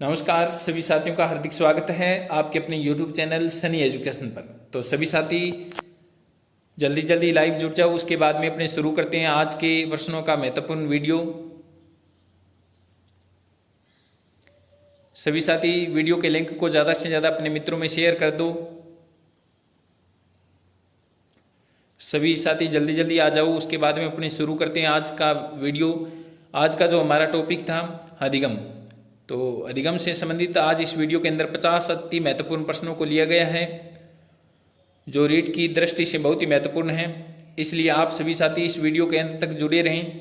नमस्कार सभी साथियों का हार्दिक स्वागत है आपके अपने YouTube चैनल सनी एजुकेशन पर। तो सभी साथी जल्दी जल्दी लाइव जुड़ जाओ, उसके बाद में अपने शुरू करते हैं आज के प्रश्नों का महत्वपूर्ण वीडियो। सभी साथी वीडियो के लिंक को ज़्यादा से ज़्यादा अपने मित्रों में शेयर कर दो। सभी साथी जल्दी जल्दी आ जाओ, उसके बाद में अपने शुरू करते हैं आज का वीडियो। आज का जो हमारा टॉपिक था अधिगम, तो अधिगम से संबंधित आज इस वीडियो के अंदर 50 अति महत्वपूर्ण प्रश्नों को लिया गया है जो रीट की दृष्टि से बहुत ही महत्वपूर्ण है, इसलिए आप सभी साथी इस वीडियो के अंत तक जुड़े रहें।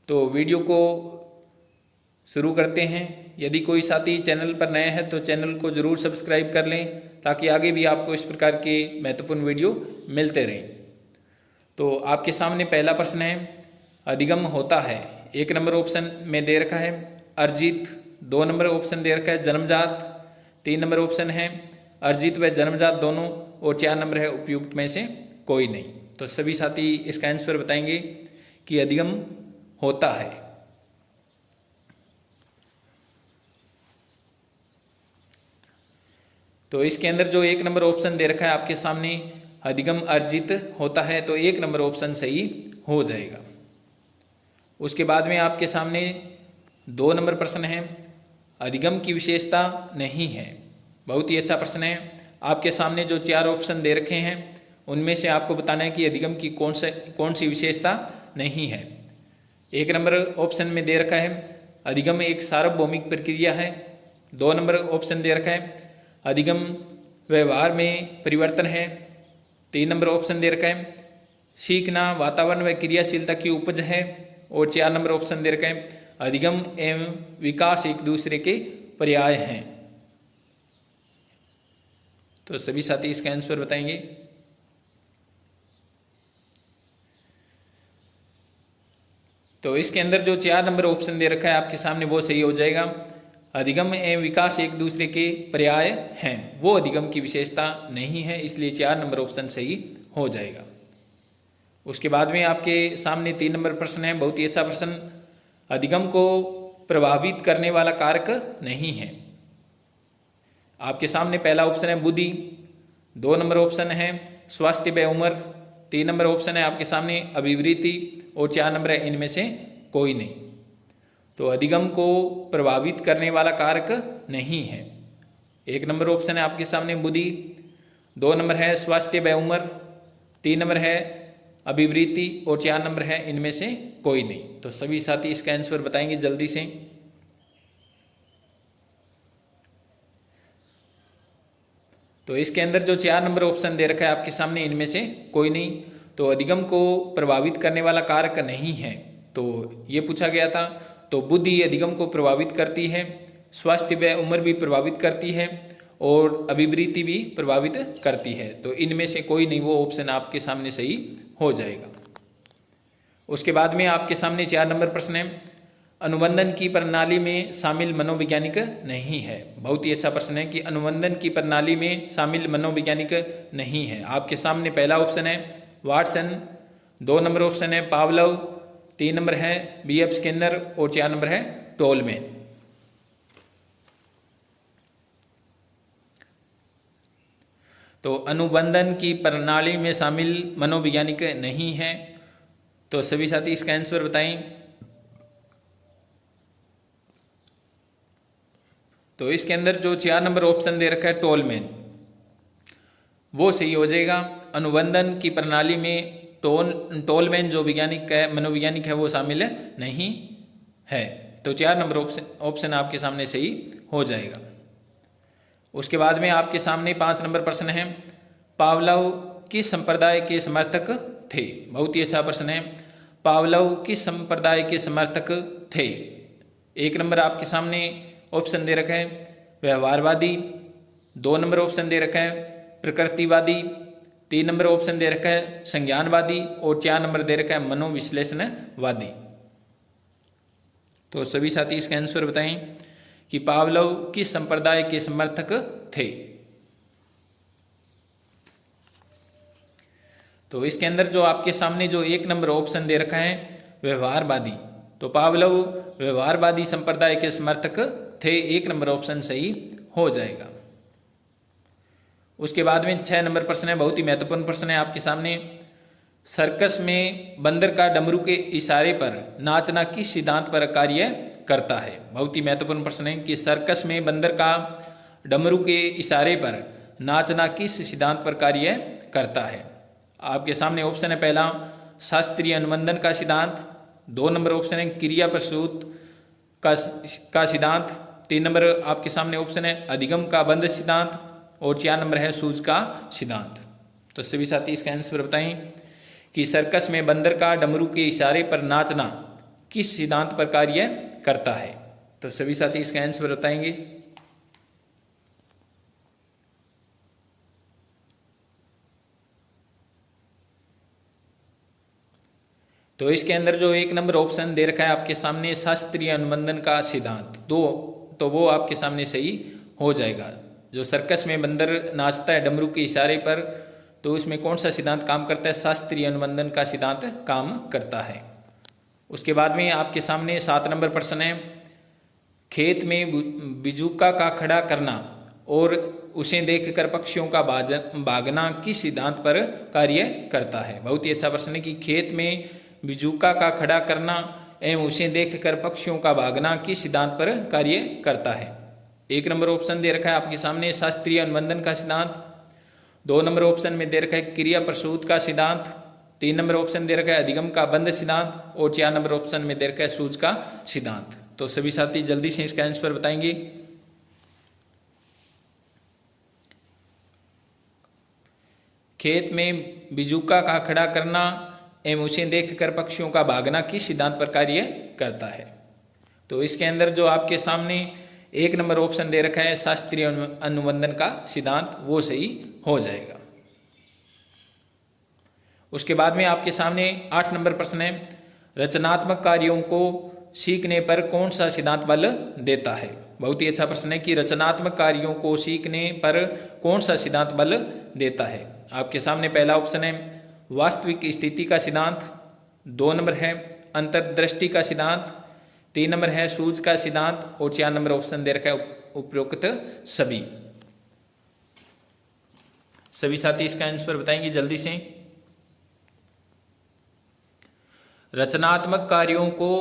तो वीडियो को शुरू करते हैं। यदि कोई साथी चैनल पर नए हैं तो चैनल को जरूर सब्सक्राइब कर लें ताकि आगे भी आपको इस प्रकार के महत्वपूर्ण वीडियो मिलते रहें। तो आपके सामने पहला प्रश्न है, अधिगम होता है। 1 नंबर ऑप्शन में दे रखा है अर्जित, 2 नंबर ऑप्शन दे रखा है जन्मजात, 3 नंबर ऑप्शन है अर्जित व जन्मजात दोनों, और 4 नंबर है उपयुक्त में से कोई नहीं। तो सभी साथी इसका आंसर बताएंगे कि अधिगम होता है। तो इसके अंदर जो 1 नंबर ऑप्शन दे रखा है आपके सामने अधिगम अर्जित होता है, तो 1 नंबर ऑप्शन सही हो जाएगा। उसके बाद में आपके सामने 2 नंबर प्रश्न है, अधिगम की विशेषता नहीं है। बहुत ही अच्छा प्रश्न है। आपके सामने जो 4 ऑप्शन दे रखे हैं उनमें से आपको बताना है कि अधिगम की कौन सी विशेषता नहीं है। 1 नंबर ऑप्शन में दे रखा है अधिगम एक सार्वभौमिक प्रक्रिया है। 2 नंबर ऑप्शन दे रखा है अधिगम व्यवहार में परिवर्तन है। 3 नंबर ऑप्शन दे रखा है सीखना वातावरण व क्रियाशीलता की उपज है, और 4 नंबर ऑप्शन दे रखा है अधिगम एवं विकास एक दूसरे के पर्याय हैं। तो सभी साथी इसका आंसर बताएंगे। तो इसके अंदर जो 4 नंबर ऑप्शन दे रखा है आपके सामने वो सही हो जाएगा। अधिगम एवं विकास एक दूसरे के पर्याय हैं, वो अधिगम की विशेषता नहीं है, इसलिए 4 नंबर ऑप्शन सही हो जाएगा। उसके बाद में आपके सामने 3 नंबर प्रश्न है, बहुत ही अच्छा प्रश्न, अधिगम को प्रभावित करने वाला कारक नहीं है। आपके सामने पहला ऑप्शन है बुद्धि, 2 नंबर ऑप्शन है स्वास्थ्य व उम्र, 3 नंबर ऑप्शन है आपके सामने अभिवृत्ति, और 4 नंबर है इनमें से कोई नहीं। तो अधिगम को प्रभावित करने वाला कारक नहीं है। 1 नंबर ऑप्शन है आपके सामने बुद्धि, 2 नंबर है स्वास्थ्य व उम्र, 3 नंबर है अभिवृत्ति, और 4 नंबर है इनमें से कोई नहीं। तो सभी साथी इसका आंसर बताएंगे जल्दी से। तो इसके अंदर जो 4 नंबर ऑप्शन दे रखा है आपके सामने इनमें से कोई नहीं, तो अधिगम को प्रभावित करने वाला कारक नहीं है। तो ये पूछा गया था, तो बुद्धि अधिगम को प्रभावित करती है, स्वास्थ्य व उम्र भी प्रभावित करती है, और अभिवृत्ति भी प्रभावित करती है। तो इनमें से कोई नहीं, वो ऑप्शन आपके सामने सही हो जाएगा। उसके बाद में आपके सामने 4 नंबर प्रश्न है, अनुबंधन की प्रणाली में शामिल मनोवैज्ञानिक नहीं है। बहुत ही अच्छा प्रश्न है कि अनुबंधन की प्रणाली में शामिल मनोवैज्ञानिक नहीं है। आपके सामने पहला ऑप्शन है वाटसन, 2 नंबर ऑप्शन है पावलोव, 3 नंबर है BF स्किनर, और 4 नंबर है टोलमैन। तो अनुबंधन की प्रणाली में शामिल मनोवैज्ञानिक नहीं है। तो सभी साथी इसका आंसर बताएं। तो इसके अंदर जो 4 नंबर ऑप्शन दे रखा है टोलमैन, वो सही हो जाएगा। अनुबंधन की प्रणाली में टोलमैन जो वैज्ञानिक है, मनोवैज्ञानिक है, वो शामिल नहीं है। तो 4 नंबर ऑप्शन आपके सामने सही हो जाएगा। उसके बाद में आपके सामने 5 नंबर प्रश्न है, पावलोव किस संप्रदाय के समर्थक थे। बहुत ही अच्छा प्रश्न है, पावलोव किस संप्रदाय के समर्थक थे। 1 नंबर आपके सामने ऑप्शन दे रखा है व्यवहारवादी, 2 नंबर ऑप्शन दे रखा है प्रकृतिवादी, 3 नंबर ऑप्शन दे रखा है संज्ञानवादी, और 4 नंबर दे रखा है मनोविश्लेषणवादी। तो सभी साथी इसका आंसर बताएं कि पावलोव किस संप्रदाय के समर्थक थे। तो इसके अंदर जो आपके सामने जो 1 नंबर ऑप्शन दे रखा है व्यवहारवादी, तो पावलोव व्यवहारवादी संप्रदाय के समर्थक थे। 1 नंबर ऑप्शन सही हो जाएगा। उसके बाद में 6 नंबर प्रश्न है, बहुत ही महत्वपूर्ण प्रश्न है आपके सामने। सर्कस में बंदर का डमरू के इशारे पर नाचना किस सिद्धांत पर कार्य करता है? बहुत ही महत्वपूर्ण प्रश्न है कि सर्कस में बंदर का डमरू के इशारे पर नाचना किस सिद्धांत पर कार्य करता है? आपके सामने ऑप्शन है, पहला शास्त्रीय अनुबंधन का सिद्धांत, 2 नंबर ऑप्शन है क्रिया प्रसूत का सिद्धांत, 3 नंबर आपके सामने ऑप्शन है अधिगम का बंध सिद्धांत, और 4 नंबर है सूझ का सिद्धांत। तो सभी साथी इसका आंसर बताएं कि सर्कस में बंदर का डमरू के इशारे पर नाचना किस सिद्धांत पर कार्य करता है? तो सभी साथी इसका आंसर बताएंगे। तो इसके अंदर जो 1 नंबर ऑप्शन दे रखा है आपके सामने शास्त्रीय अनुबंधन का सिद्धांत, तो वो आपके सामने सही हो जाएगा। जो सर्कस में बंदर नाचता है डमरू के इशारे पर, तो उसमें कौन सा सिद्धांत काम करता है? शास्त्रीय अनुबंधन का सिद्धांत काम करता है। उसके बाद में आपके सामने 7 नंबर प्रश्न है, खेत में बिजुका का खड़ा करना और उसे देखकर पक्षियों का भागना किस सिद्धांत पर कार्य करता है? बहुत ही अच्छा प्रश्न है कि खेत में बिजुका का खड़ा करना एवं उसे देखकर पक्षियों का भागना किस सिद्धांत पर कार्य करता है? 1 नंबर ऑप्शन दे रखा है आपके सामने शास्त्रीय अनुबंधन का सिद्धांत, 2 नंबर ऑप्शन में दे रखा है क्रिया प्रसूत का सिद्धांत, 3 नंबर ऑप्शन दे रखा है अधिगम का बंध सिद्धांत, और 4 नंबर ऑप्शन में दे रखा है सूझ का सिद्धांत। तो सभी साथी जल्दी से इसका आंसर बताएंगे। खेत में बिजुका का खड़ा करना एवं उसे देखकर पक्षियों का भागना किस सिद्धांत पर कार्य करता है? तो इसके अंदर जो आपके सामने 1 नंबर ऑप्शन दे रखा है शास्त्रीय अनुबंधन का सिद्धांत, वो सही हो जाएगा। उसके बाद में आपके सामने 8 नंबर प्रश्न है, रचनात्मक कार्यों को सीखने पर कौन सा सिद्धांत बल देता है? बहुत ही अच्छा प्रश्न है कि रचनात्मक कार्यों को सीखने पर कौन सा सिद्धांत बल देता है? आपके सामने पहला ऑप्शन है वास्तविक स्थिति का सिद्धांत, 2 नंबर है अंतर्दृष्टि का सिद्धांत, 3 नंबर है सूझ का सिद्धांत, और 4 नंबर ऑप्शन दे रखा है उपरोक्त सभी। सभी साथी इसका आंसर बताएंगे जल्दी से। रचनात्मक कार्यों को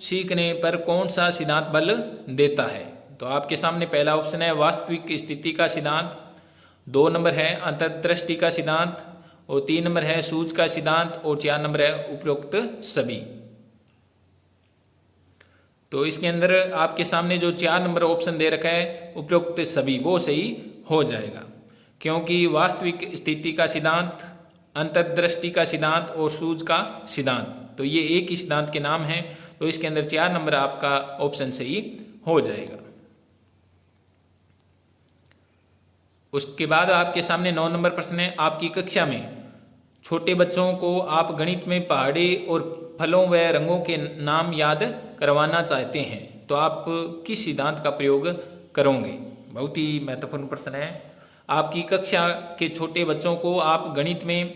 सीखने पर कौन सा सिद्धांत बल देता है? तो आपके सामने पहला ऑप्शन है वास्तविक स्थिति का सिद्धांत, 2 नंबर है अंतर्दृष्टि का सिद्धांत, और 3 नंबर है सूझ का सिद्धांत, और 4 नंबर है उपरोक्त सभी। तो इसके अंदर आपके सामने जो 4 नंबर ऑप्शन दे रखा है उपरोक्त सभी, वो सही हो जाएगा, क्योंकि वास्तविक स्थिति का सिद्धांत, अंतर्दृष्टि का सिद्धांत और सूझ का सिद्धांत, तो ये एक ही सिद्धांत के नाम है। तो इसके अंदर 4 नंबर आपका ऑप्शन सही हो जाएगा। उसके बाद आपके सामने 9 नंबर प्रश्न है, आपकी कक्षा में छोटे बच्चों को आप गणित में पहाड़े और फलों व रंगों के नाम याद करवाना चाहते हैं, तो आप किस सिद्धांत का प्रयोग करोगे? बहुत ही महत्वपूर्ण प्रश्न है। आपकी कक्षा के छोटे बच्चों को आप गणित में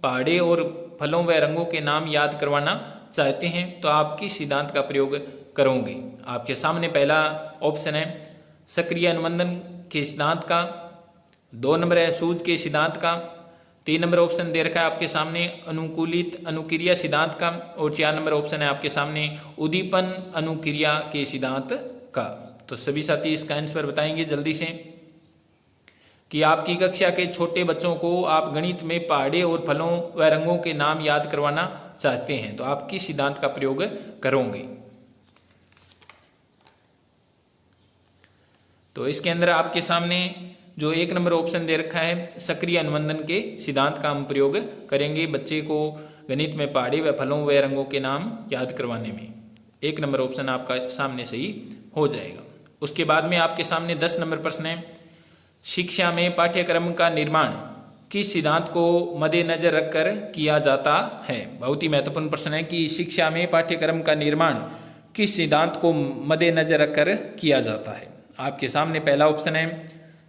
पहाड़े और फलों व रंगों के नाम याद करवाना चाहते हैं, तो आप किस सिद्धांत का प्रयोग करोगे? आपके सामने पहला ऑप्शन है सक्रिय अनुबंधन के सिद्धांत का, 2 नंबर है सूझ के सिद्धांत का, 3 नंबर ऑप्शन दे रखा है आपके सामने अनुकूलित अनुक्रिया सिद्धांत का, और 4 नंबर ऑप्शन है आपके सामने उद्दीपन अनुक्रिया के सिद्धांत का। तो सभी साथी इसका आंसर बताएंगे जल्दी से कि आपकी कक्षा के छोटे बच्चों को आप गणित में पहाड़े और फलों व रंगों के नाम याद करवाना चाहते हैं, तो आप किस सिद्धांत का प्रयोग करोगे? तो इसके अंदर आपके सामने जो 1 नंबर ऑप्शन दे रखा है सक्रिय अनुबंधन के सिद्धांत का हम प्रयोग करेंगे बच्चे को गणित में पहाड़े व फलों व रंगों के नाम याद करवाने में। 1 नंबर ऑप्शन आपका सामने सही हो जाएगा। उसके बाद में आपके सामने 10 नंबर प्रश्न है, शिक्षा में पाठ्यक्रम का निर्माण किस सिद्धांत को मद्देनजर रखकर किया जाता है? बहुत ही महत्वपूर्ण प्रश्न है कि शिक्षा में पाठ्यक्रम का निर्माण किस सिद्धांत को मद्देनजर रखकर किया जाता है? आपके सामने पहला ऑप्शन है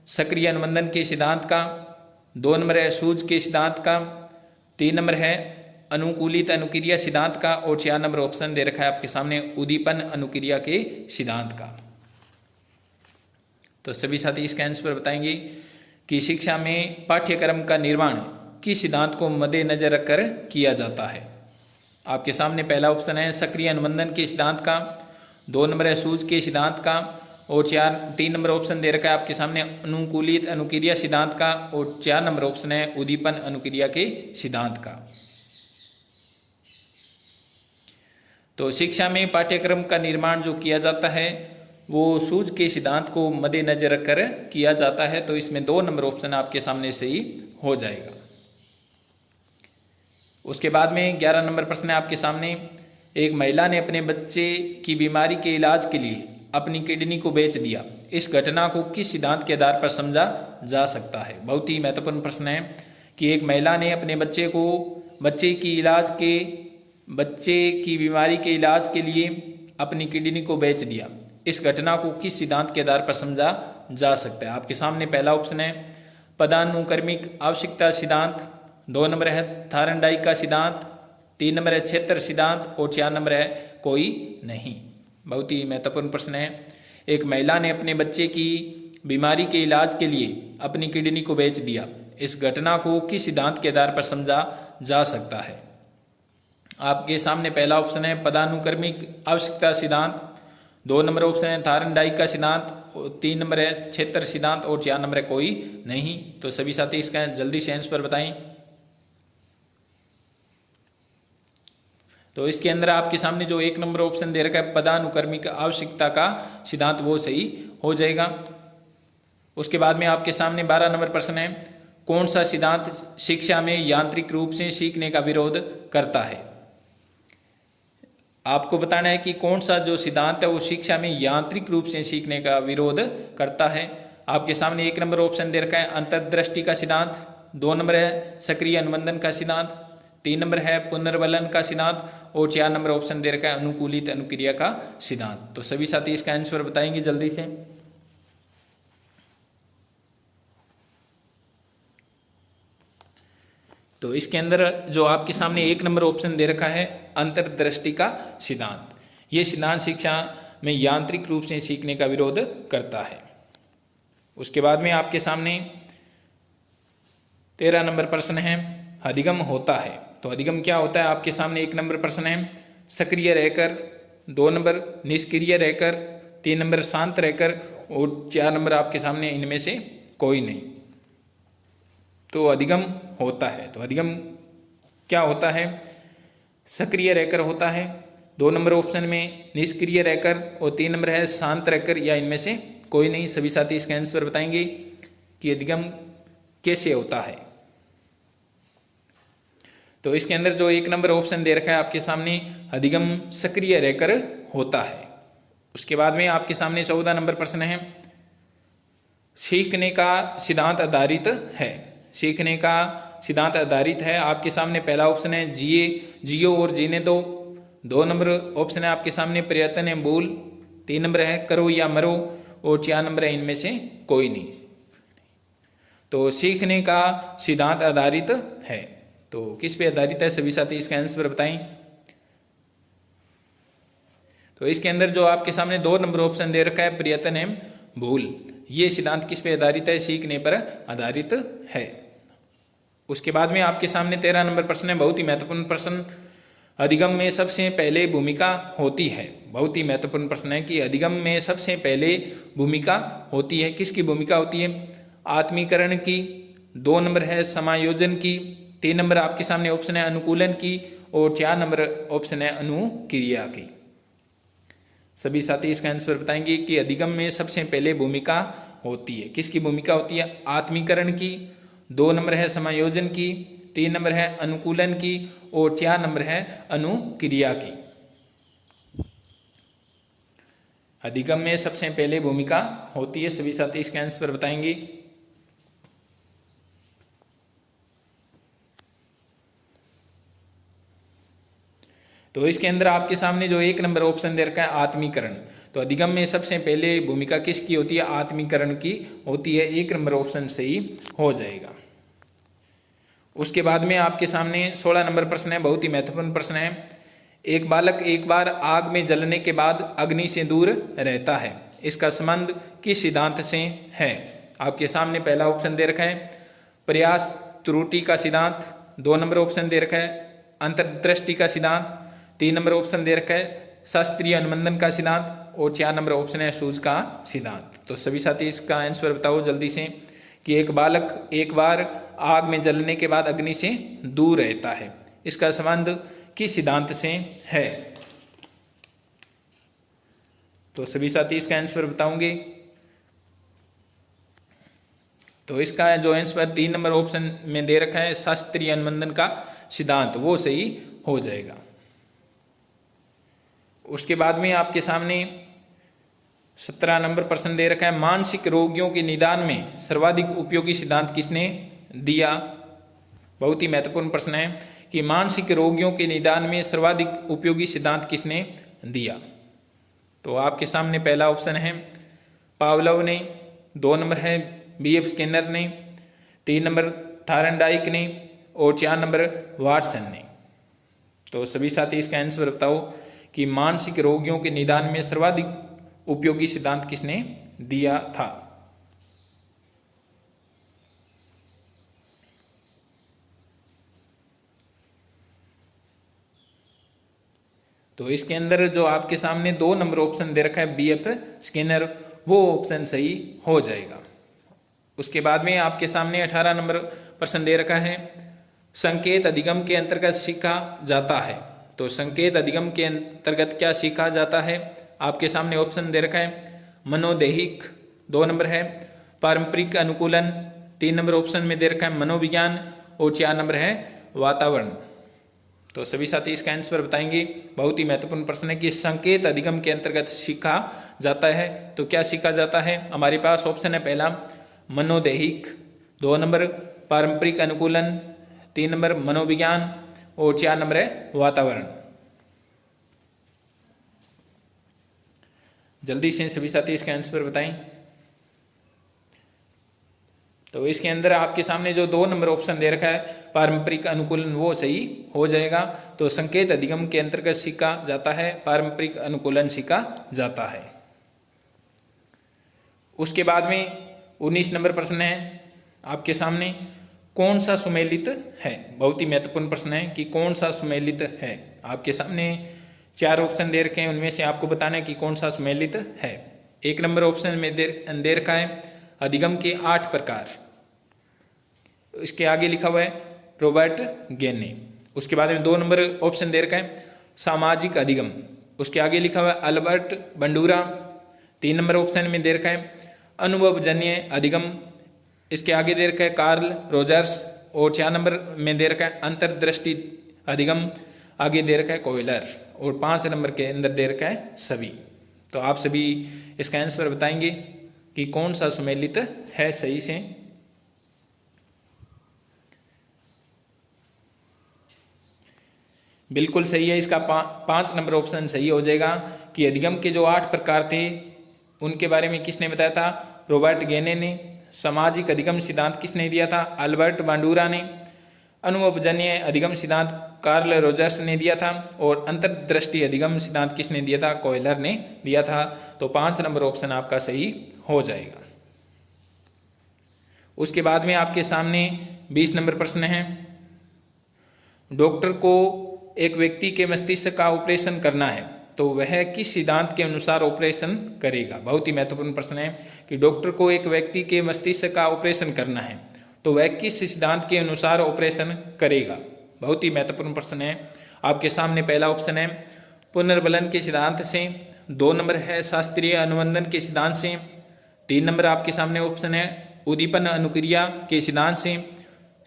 सक्रिय अनुबंधन के सिद्धांत का, 2 नंबर है सूझ के सिद्धांत का, 3 नंबर है अनुकूलित अनुक्रिया सिद्धांत का, और 4 नंबर ऑप्शन दे रखा है आपके सामने उद्दीपन अनुक्रिया के सिद्धांत का। तो सभी साथी इसका आंसर बताएंगे कि शिक्षा में पाठ्यक्रम का निर्माण किस सिद्धांत को मद्देनजर रखकर किया जाता है। आपके सामने पहला ऑप्शन है सक्रिय अनुबंधन के सिद्धांत का, 2 नंबर है सूझ के सिद्धांत का, और 3 नंबर ऑप्शन दे रखा है आपके सामने अनुकूलित अनुक्रिया सिद्धांत का, और 4 नंबर ऑप्शन है उद्दीपन अनुक्रिया के सिद्धांत का। तो शिक्षा में पाठ्यक्रम का निर्माण जो किया जाता है वो सूझ के सिद्धांत को मद्देनजर रखकर किया जाता है। तो इसमें 2 नंबर ऑप्शन आपके सामने सही हो जाएगा। उसके बाद में 11 नंबर प्रश्न है आपके सामने, एक महिला ने अपने बच्चे की बीमारी के इलाज के लिए अपनी किडनी को बेच दिया। इस घटना को किस सिद्धांत के आधार पर समझा जा सकता है। बहुत ही महत्वपूर्ण प्रश्न है कि एक महिला ने अपने बच्चे की बीमारी के इलाज के लिए अपनी किडनी को बेच दिया। इस घटना को किस सिद्धांत के आधार पर समझा जा सकता है। आपके सामने पहला ऑप्शन है पदानुक्रमिक आवश्यकता सिद्धांत, 2 नंबर है थार्नडाइक का सिद्धांत, 3 नंबर है क्षेत्र सिद्धांत, और 4 नंबर है कोई नहीं। बहुत ही महत्वपूर्ण प्रश्न है। एक महिला ने अपने बच्चे की बीमारी के इलाज के लिए अपनी किडनी को बेच दिया। इस घटना को किस सिद्धांत के आधार पर समझा जा सकता है। आपके सामने पहला ऑप्शन है पदानुक्रमिक आवश्यकता सिद्धांत, 2 नंबर ऑप्शन है थार्नडाइक का सिद्धांत, 3 नंबर है क्षेत्र सिद्धांत, और 4 नंबर है कोई नहीं। तो सभी साथी इसका जल्दी से आंसर बताएं। तो इसके अंदर आपके सामने जो 1 नंबर ऑप्शन दे रखा है पदानुक्रमिक आवश्यकता का सिद्धांत वो सही हो जाएगा। उसके बाद में आपके सामने 12 नंबर प्रश्न है, कौन सा सिद्धांत शिक्षा में यांत्रिक रूप से सीखने का विरोध करता है। आपको बताना है कि कौन सा जो सिद्धांत है वो शिक्षा में यांत्रिक रूप से सीखने का विरोध करता है। आपके सामने 1 नंबर ऑप्शन दे रखा है अंतर्दृष्टि का सिद्धांत, 2 नंबर है सक्रिय अनुबंधन का सिद्धांत, 3 नंबर है पुनर्वलन का सिद्धांत, और 4 नंबर ऑप्शन दे रखा है अनुकूलित अनुक्रिया का सिद्धांत। तो सभी साथी इसका आंसर बताएंगे जल्दी से। तो इसके अंदर जो आपके सामने 1 नंबर ऑप्शन दे रखा है अंतर्दृष्टि का सिद्धांत, ये सिद्धांत शिक्षा में यांत्रिक रूप से सीखने का विरोध करता है। उसके बाद में आपके सामने 13 नंबर प्रश्न है अधिगम होता है। तो अधिगम क्या होता है। आपके सामने 1 नंबर प्रश्न है सक्रिय रहकर, 2 नंबर निष्क्रिय रहकर, 3 नंबर शांत रहकर, और 4 नंबर आपके सामने इनमें से कोई नहीं। तो अधिगम होता है। तो अधिगम क्या होता है, सक्रिय रहकर होता है, 2 नंबर ऑप्शन में निष्क्रिय रहकर, और 3 नंबर है शांत रहकर, या इनमें से कोई नहीं। सभी साथी इसका आंसर बताएंगे कि अधिगम कैसे होता है। तो इसके अंदर जो 1 नंबर ऑप्शन दे रखा है आपके सामने अधिगम सक्रिय रहकर होता है। उसके बाद में आपके सामने 14 नंबर प्रश्न है सीखने का सिद्धांत आधारित है। सीखने का सिद्धांत आधारित है। आपके सामने पहला ऑप्शन है जियो और जीने दो, 2 नंबर ऑप्शन है आपके सामने प्रयत्न है बोल, 3 नंबर है करो या मरो, और 4 नंबर है इनमें से कोई नहीं। तो सीखने का सिद्धांत आधारित है। तो किस पे आधारित है सभी साथी इसका आंसर बताएं। तो इसके अंदर जो आपके सामने 2 नंबर ऑप्शन दे रखा है प्रयत्न है भूल, ये सिद्धांत किस पे आधारित है, सीखने पर आधारित है। उसके बाद में आपके सामने 13 नंबर प्रश्न है बहुत ही महत्वपूर्ण प्रश्न, अधिगम में सबसे पहले भूमिका होती है। बहुत ही महत्वपूर्ण प्रश्न है कि अधिगम में सबसे पहले भूमिका होती है, किसकी भूमिका होती है, आत्मीकरण की, 2 नंबर है समायोजन की, 3 नंबर आपके सामने ऑप्शन है अनुकूलन की, और 4 नंबर ऑप्शन है अनुक्रिया की। सभी साथी इसका आंसर बताएंगे कि अधिगम में सबसे पहले भूमिका होती है, किसकी भूमिका होती है, आत्मीकरण की, 2 नंबर है समायोजन की, 3 नंबर है अनुकूलन की, और 4 नंबर है अनुक्रिया की। अधिगम में सबसे पहले भूमिका होती है। सभी साथी इसका आंसर बताएंगे। तो इसके अंदर आपके सामने जो 1 नंबर ऑप्शन दे रखा है आत्मीकरण, तो अधिगम में सबसे पहले भूमिका किसकी होती है, आत्मीकरण की होती है। 1 नंबर ऑप्शन सही हो जाएगा। उसके बाद में आपके सामने 16 नंबर प्रश्न है, बहुत ही महत्वपूर्ण प्रश्न है। एक बालक एक बार आग में जलने के बाद अग्नि से दूर रहता है, इसका संबंध किस सिद्धांत से है? आपके सामने पहला ऑप्शन दे रखा है प्रयास त्रुटि का सिद्धांत, 2 नंबर ऑप्शन दे रखा है अंतर्दृष्टि का सिद्धांत, 3 नंबर ऑप्शन दे रखा है शास्त्रीय अनुबंधन का सिद्धांत और 4 नंबर ऑप्शन है सूझ का सिद्धांत। तो सभी साथी इसका आंसर बताओ जल्दी से कि एक बालक एक बार आग में जलने के बाद अग्नि से दूर रहता है, इसका संबंध किस सिद्धांत से है? तो सभी साथी इसका आंसर बताओगे। तो इसका जो आंसर 3 नंबर ऑप्शन में दे रखा है शास्त्रीय अनुबंधन का सिद्धांत, वो सही हो जाएगा। उसके बाद में आपके सामने 17 नंबर प्रश्न दे रखा है मानसिक रोगियों के निदान में सर्वाधिक उपयोगी सिद्धांत किसने दिया? बहुत ही महत्वपूर्ण प्रश्न है कि मानसिक रोगियों के निदान में सर्वाधिक उपयोगी सिद्धांत किसने दिया? तो आपके सामने पहला ऑप्शन है पावलोव ने, 2 नंबर है BF स्किनर ने, 3 नंबर थायरनडाइक ने और 4 नंबर वाटसन ने। तो सभी साथी इसका आंसर बताओ कि मानसिक रोगियों के निदान में सर्वाधिक उपयोगी सिद्धांत किसने दिया था? तो इसके अंदर जो आपके सामने 2 नंबर ऑप्शन दे रखा है BF स्किनर, वो ऑप्शन सही हो जाएगा। उसके बाद में आपके सामने 18 नंबर प्रश्न दे रखा है संकेत अधिगम के अंतर्गत सीखा जाता है। तो संकेत अधिगम के अंतर्गत क्या सीखा जाता है? आपके सामने ऑप्शन दे रखा है मनोदैहिक, 2 नंबर है पारंपरिक अनुकूलन, 3 नंबर ऑप्शन में दे रखा है मनोविज्ञान और 4 नंबर है वातावरण। तो सभी साथी इसका आंसर बताएंगे। बहुत ही महत्वपूर्ण प्रश्न है कि संकेत अधिगम के अंतर्गत सीखा जाता है, तो क्या सीखा जाता है? हमारे पास ऑप्शन है पहला मनोदैहिक, 2 नंबर पारंपरिक अनुकूलन, 3 नंबर मनोविज्ञान और 4 नंबर है वातावरण। जल्दी से सभी साथी इसका आंसर बताएं। तो इसके अंदर आपके सामने जो 2 नंबर ऑप्शन दे रखा है पारंपरिक अनुकूलन, वो सही हो जाएगा। तो संकेत अधिगम के अंतर्गत सीखा जाता है, पारंपरिक अनुकूलन सीखा जाता है। उसके बाद में 19 नंबर प्रश्न है आपके सामने कौन सा सुमेलित है? बहुत ही महत्वपूर्ण प्रश्न है कि कौन सा सुमेलित है। आपके सामने 4 ऑप्शन दे रखे हैं, उनमें से आपको बताना है कि कौन सा सुमेलित है। 1 नंबर ऑप्शन में दे रखा है अधिगम के 8 प्रकार, इसके आगे लिखा हुआ है रॉबर्ट गेने। उसके बाद में 2 नंबर ऑप्शन दे रखा है सामाजिक अधिगम, उसके आगे लिखा हुआ है अल्बर्ट बंडूरा। 3 नंबर ऑप्शन में दे रखा है अनुभवजन्य अधिगम, इसके आगे दे रखा है कार्ल रोजर्स और 4 नंबर में दे रखा है अंतर्दृष्टि अधिगम, आगे दे रखा है कोयलर और 5 नंबर के अंदर दे रखा है सभी। तो आप सभी इसका आंसर बताएंगे कि कौन सा सुमेलित है सही से। बिल्कुल सही है, इसका 5 नंबर ऑप्शन सही हो जाएगा कि अधिगम के जो 8 प्रकार थे उनके बारे में किसने बताया था? रॉबर्ट गेने ने। सामाजिक अधिगम सिद्धांत किसने दिया था? अल्बर्ट बांडूरा ने। अनुभवजन्य अधिगम सिद्धांत कार्ल रोजर्स ने दिया था और अंतर्दृष्टि अधिगम सिद्धांत किसने दिया था? कोयलर ने दिया था। तो 5 नंबर ऑप्शन आपका सही हो जाएगा। उसके बाद में आपके सामने 20 नंबर प्रश्न है डॉक्टर को एक व्यक्ति के मस्तिष्क का ऑपरेशन करना है तो वह किस सिद्धांत के अनुसार ऑपरेशन करेगा? बहुत ही महत्वपूर्ण प्रश्न है कि डॉक्टर को एक व्यक्ति के मस्तिष्क का ऑपरेशन करना है तो वह किस सिद्धांत के अनुसार ऑपरेशन करेगा? बहुत ही महत्वपूर्ण प्रश्न है। आपके सामने पहला ऑप्शन है पुनर्बलन के सिद्धांत से, 2 नंबर है शास्त्रीय अनुबंधन के सिद्धांत से, 3 नंबर आपके सामने ऑप्शन है उद्दीपन अनुक्रिया के सिद्धांत से,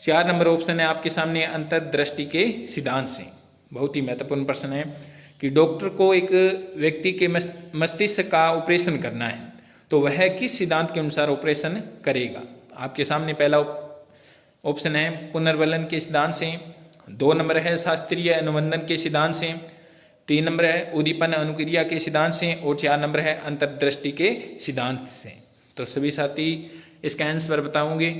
4 नंबर ऑप्शन है आपके सामने अंतर्दृष्टि के सिद्धांत से। बहुत ही महत्वपूर्ण प्रश्न है कि डॉक्टर को एक व्यक्ति के मस्तिष्क का ऑपरेशन करना है तो वह किस सिद्धांत के अनुसार ऑपरेशन करेगा? आपके सामने पहला ऑप्शन है पुनर्बलन के सिद्धांत से, 2 नंबर है शास्त्रीय अनुबंधन के सिद्धांत से, 3 नंबर है उद्दीपन अनुक्रिया के सिद्धांत से और 4 नंबर है अंतर्दृष्टि के सिद्धांत से। तो सभी साथी इसका आंसर बताओगे।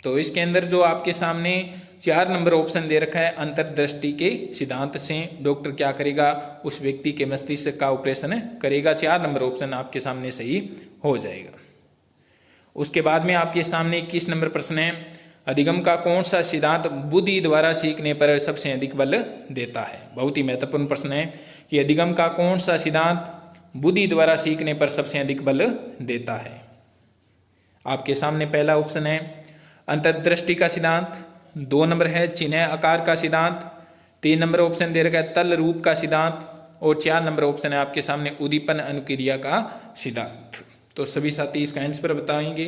तो इसके अंदर जो आपके सामने 4 नंबर ऑप्शन दे रखा है, अंतर्दृष्टि के सिद्धांत से डॉक्टर क्या करेगा, उस व्यक्ति के मस्तिष्क का ऑपरेशन करेगा। 4 नंबर ऑप्शन आपके सामने सही हो जाएगा। उसके बाद में आपके सामने 21 नंबर प्रश्न है, अधिगम का कौन सा सिद्धांत बुद्धि द्वारा सीखने पर सबसे अधिक बल देता है। बहुत ही महत्वपूर्ण प्रश्न है कि अधिगम का कौन सा सिद्धांत बुद्धि द्वारा सीखने पर सबसे अधिक बल देता है। आपके सामने पहला ऑप्शन है अंतर्दृष्टि का सिद्धांत, 2 नंबर है चिन्ह आकार का सिद्धांत, 3 नंबर ऑप्शन दे रखा है तल रूप का सिद्धांत और 4 नंबर ऑप्शन है आपके सामने उद्दीपन अनुक्रिया का सिद्धांत। तो सभी साथी इसका आंसर बताएंगे।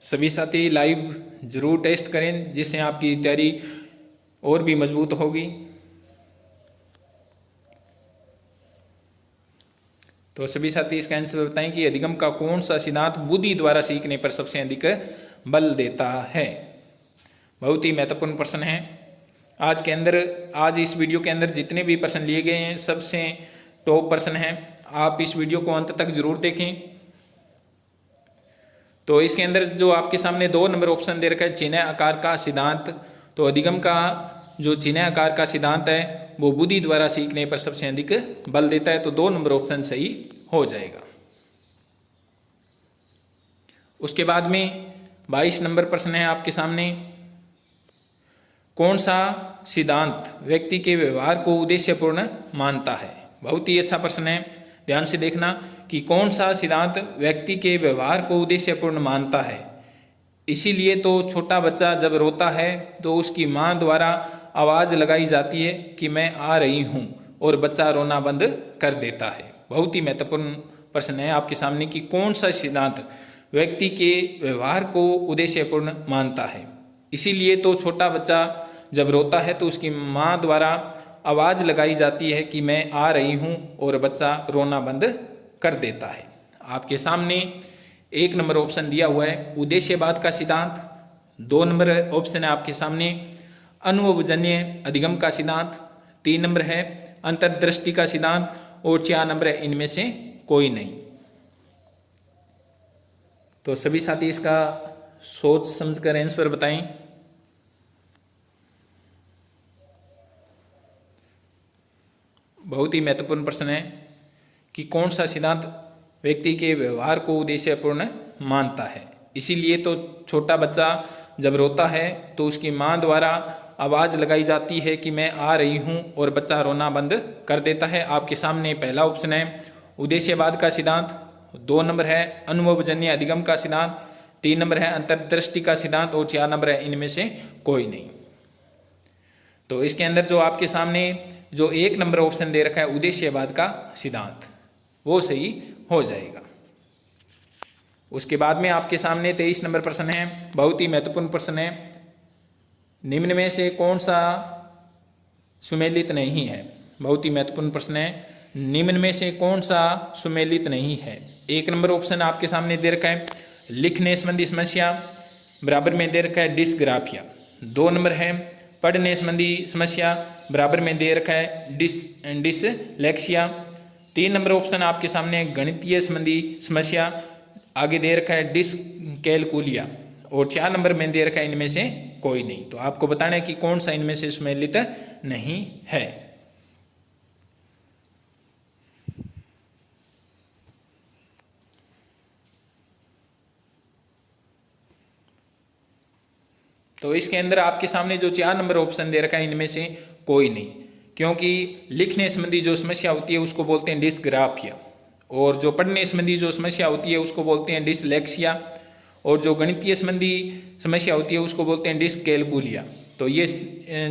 सभी साथी लाइव जरूर टेस्ट करें जिससे आपकी तैयारी और भी मजबूत होगी। तो सभी साथी इसका आंसर बताएं कि अधिगम का कौन सा सिद्धांत बुद्धि द्वारा सीखने पर सबसे अधिक बल देता है। बहुत ही महत्वपूर्ण प्रश्न है। आज इस वीडियो के अंदर जितने भी प्रश्न लिए गए हैं सबसे टॉप प्रश्न है। आप इस वीडियो को अंत तक जरूर देखें। तो इसके अंदर जो आपके सामने 2 नंबर ऑप्शन दे रखा है चिन्ह आकार का सिद्धांत, तो अधिगम का जो चिन्ह आकार का सिद्धांत है वो बुद्धि द्वारा सीखने पर सबसे अधिक बल देता है। तो 2 नंबर ऑप्शन सही हो जाएगा। उसके बाद में 22 नंबर प्रश्न है आपके सामने, कौन सा सिद्धांत व्यक्ति के व्यवहार को उद्देश्यपूर्ण मानता है। बहुत ही अच्छा प्रश्न है, ध्यान से देखना कि कौन सा सिद्धांत व्यक्ति के व्यवहार को उद्देश्यपूर्ण मानता है। इसीलिए तो छोटा बच्चा जब रोता है तो उसकी मां द्वारा आवाज लगाई जाती है कि मैं आ रही हूं और बच्चा रोना बंद कर देता है। बहुत ही महत्वपूर्ण प्रश्न है आपके सामने कि कौन सा सिद्धांत व्यक्ति के व्यवहार को उद्देश्यपूर्ण मानता है। इसीलिए तो छोटा बच्चा जब रोता है तो उसकी मां द्वारा आवाज लगाई जाती है कि मैं आ रही हूं और बच्चा रोना बंद कर देता है। आपके सामने 1 नंबर ऑप्शन दिया हुआ है उद्देश्यवाद का सिद्धांत, 2 नंबर ऑप्शन है आपके सामने अनुभवजन्य अधिगम का सिद्धांत, 3 नंबर है अंतर्दृष्टि का सिद्धांत और 4 नंबर है इनमें से कोई नहीं। तो सभी साथी इसका सोच समझकर आंसर बताएं। बहुत ही महत्वपूर्ण प्रश्न है कि कौन सा सिद्धांत व्यक्ति के व्यवहार को उद्देश्यपूर्ण मानता है। इसीलिए तो छोटा बच्चा जब रोता है तो उसकी मां द्वारा आवाज लगाई जाती है कि मैं आ रही हूं और बच्चा रोना बंद कर देता है। आपके सामने पहला ऑप्शन है उद्देश्यवाद का सिद्धांत, 2 नंबर है अनुभवजन्य अधिगम का सिद्धांत, 3 नंबर है अंतर्दृष्टि का सिद्धांत और 4 नंबर है इनमें से कोई नहीं। तो इसके अंदर जो आपके सामने जो 1 नंबर ऑप्शन दे रखा है उद्देश्यवाद का सिद्धांत वो सही हो जाएगा। उसके बाद में आपके सामने 23 नंबर प्रश्न है, बहुत ही महत्वपूर्ण प्रश्न है, निम्न में से कौन सा सुमेलित नहीं है। बहुत ही महत्वपूर्ण प्रश्न है, निम्न में से कौन सा सुमेलित नहीं है। 1 नंबर ऑप्शन आपके सामने दे रखा है लिखने संबंधी समस्या, बराबर में दे रखा है डिस्ग्राफिया। 2 नंबर है पढ़ने संबंधी समस्या, बराबर में दे रखा है डिसलेक्सिया। 3 नंबर ऑप्शन आपके सामने गणितीय संबंधी समस्या, आगे दे रखा है डिसकैलकुलिया और 4 नंबर में दे रखा है इनमें से कोई नहीं। तो आपको बताना है कि कौन सा इनमें से सुमेलित नहीं है। तो इसके अंदर आपके सामने जो 4 नंबर ऑप्शन दे रखा है इनमें से कोई नहीं, क्योंकि लिखने संबंधी जो समस्या होती है उसको बोलते हैं डिस्ग्राफिया और जो पढ़ने संबंधी जो समस्या होती है उसको बोलते हैं डिसलेक्सिया और जो गणितीय संबंधी समस्या होती है उसको बोलते हैं डिसकैलकुलिया। तो ये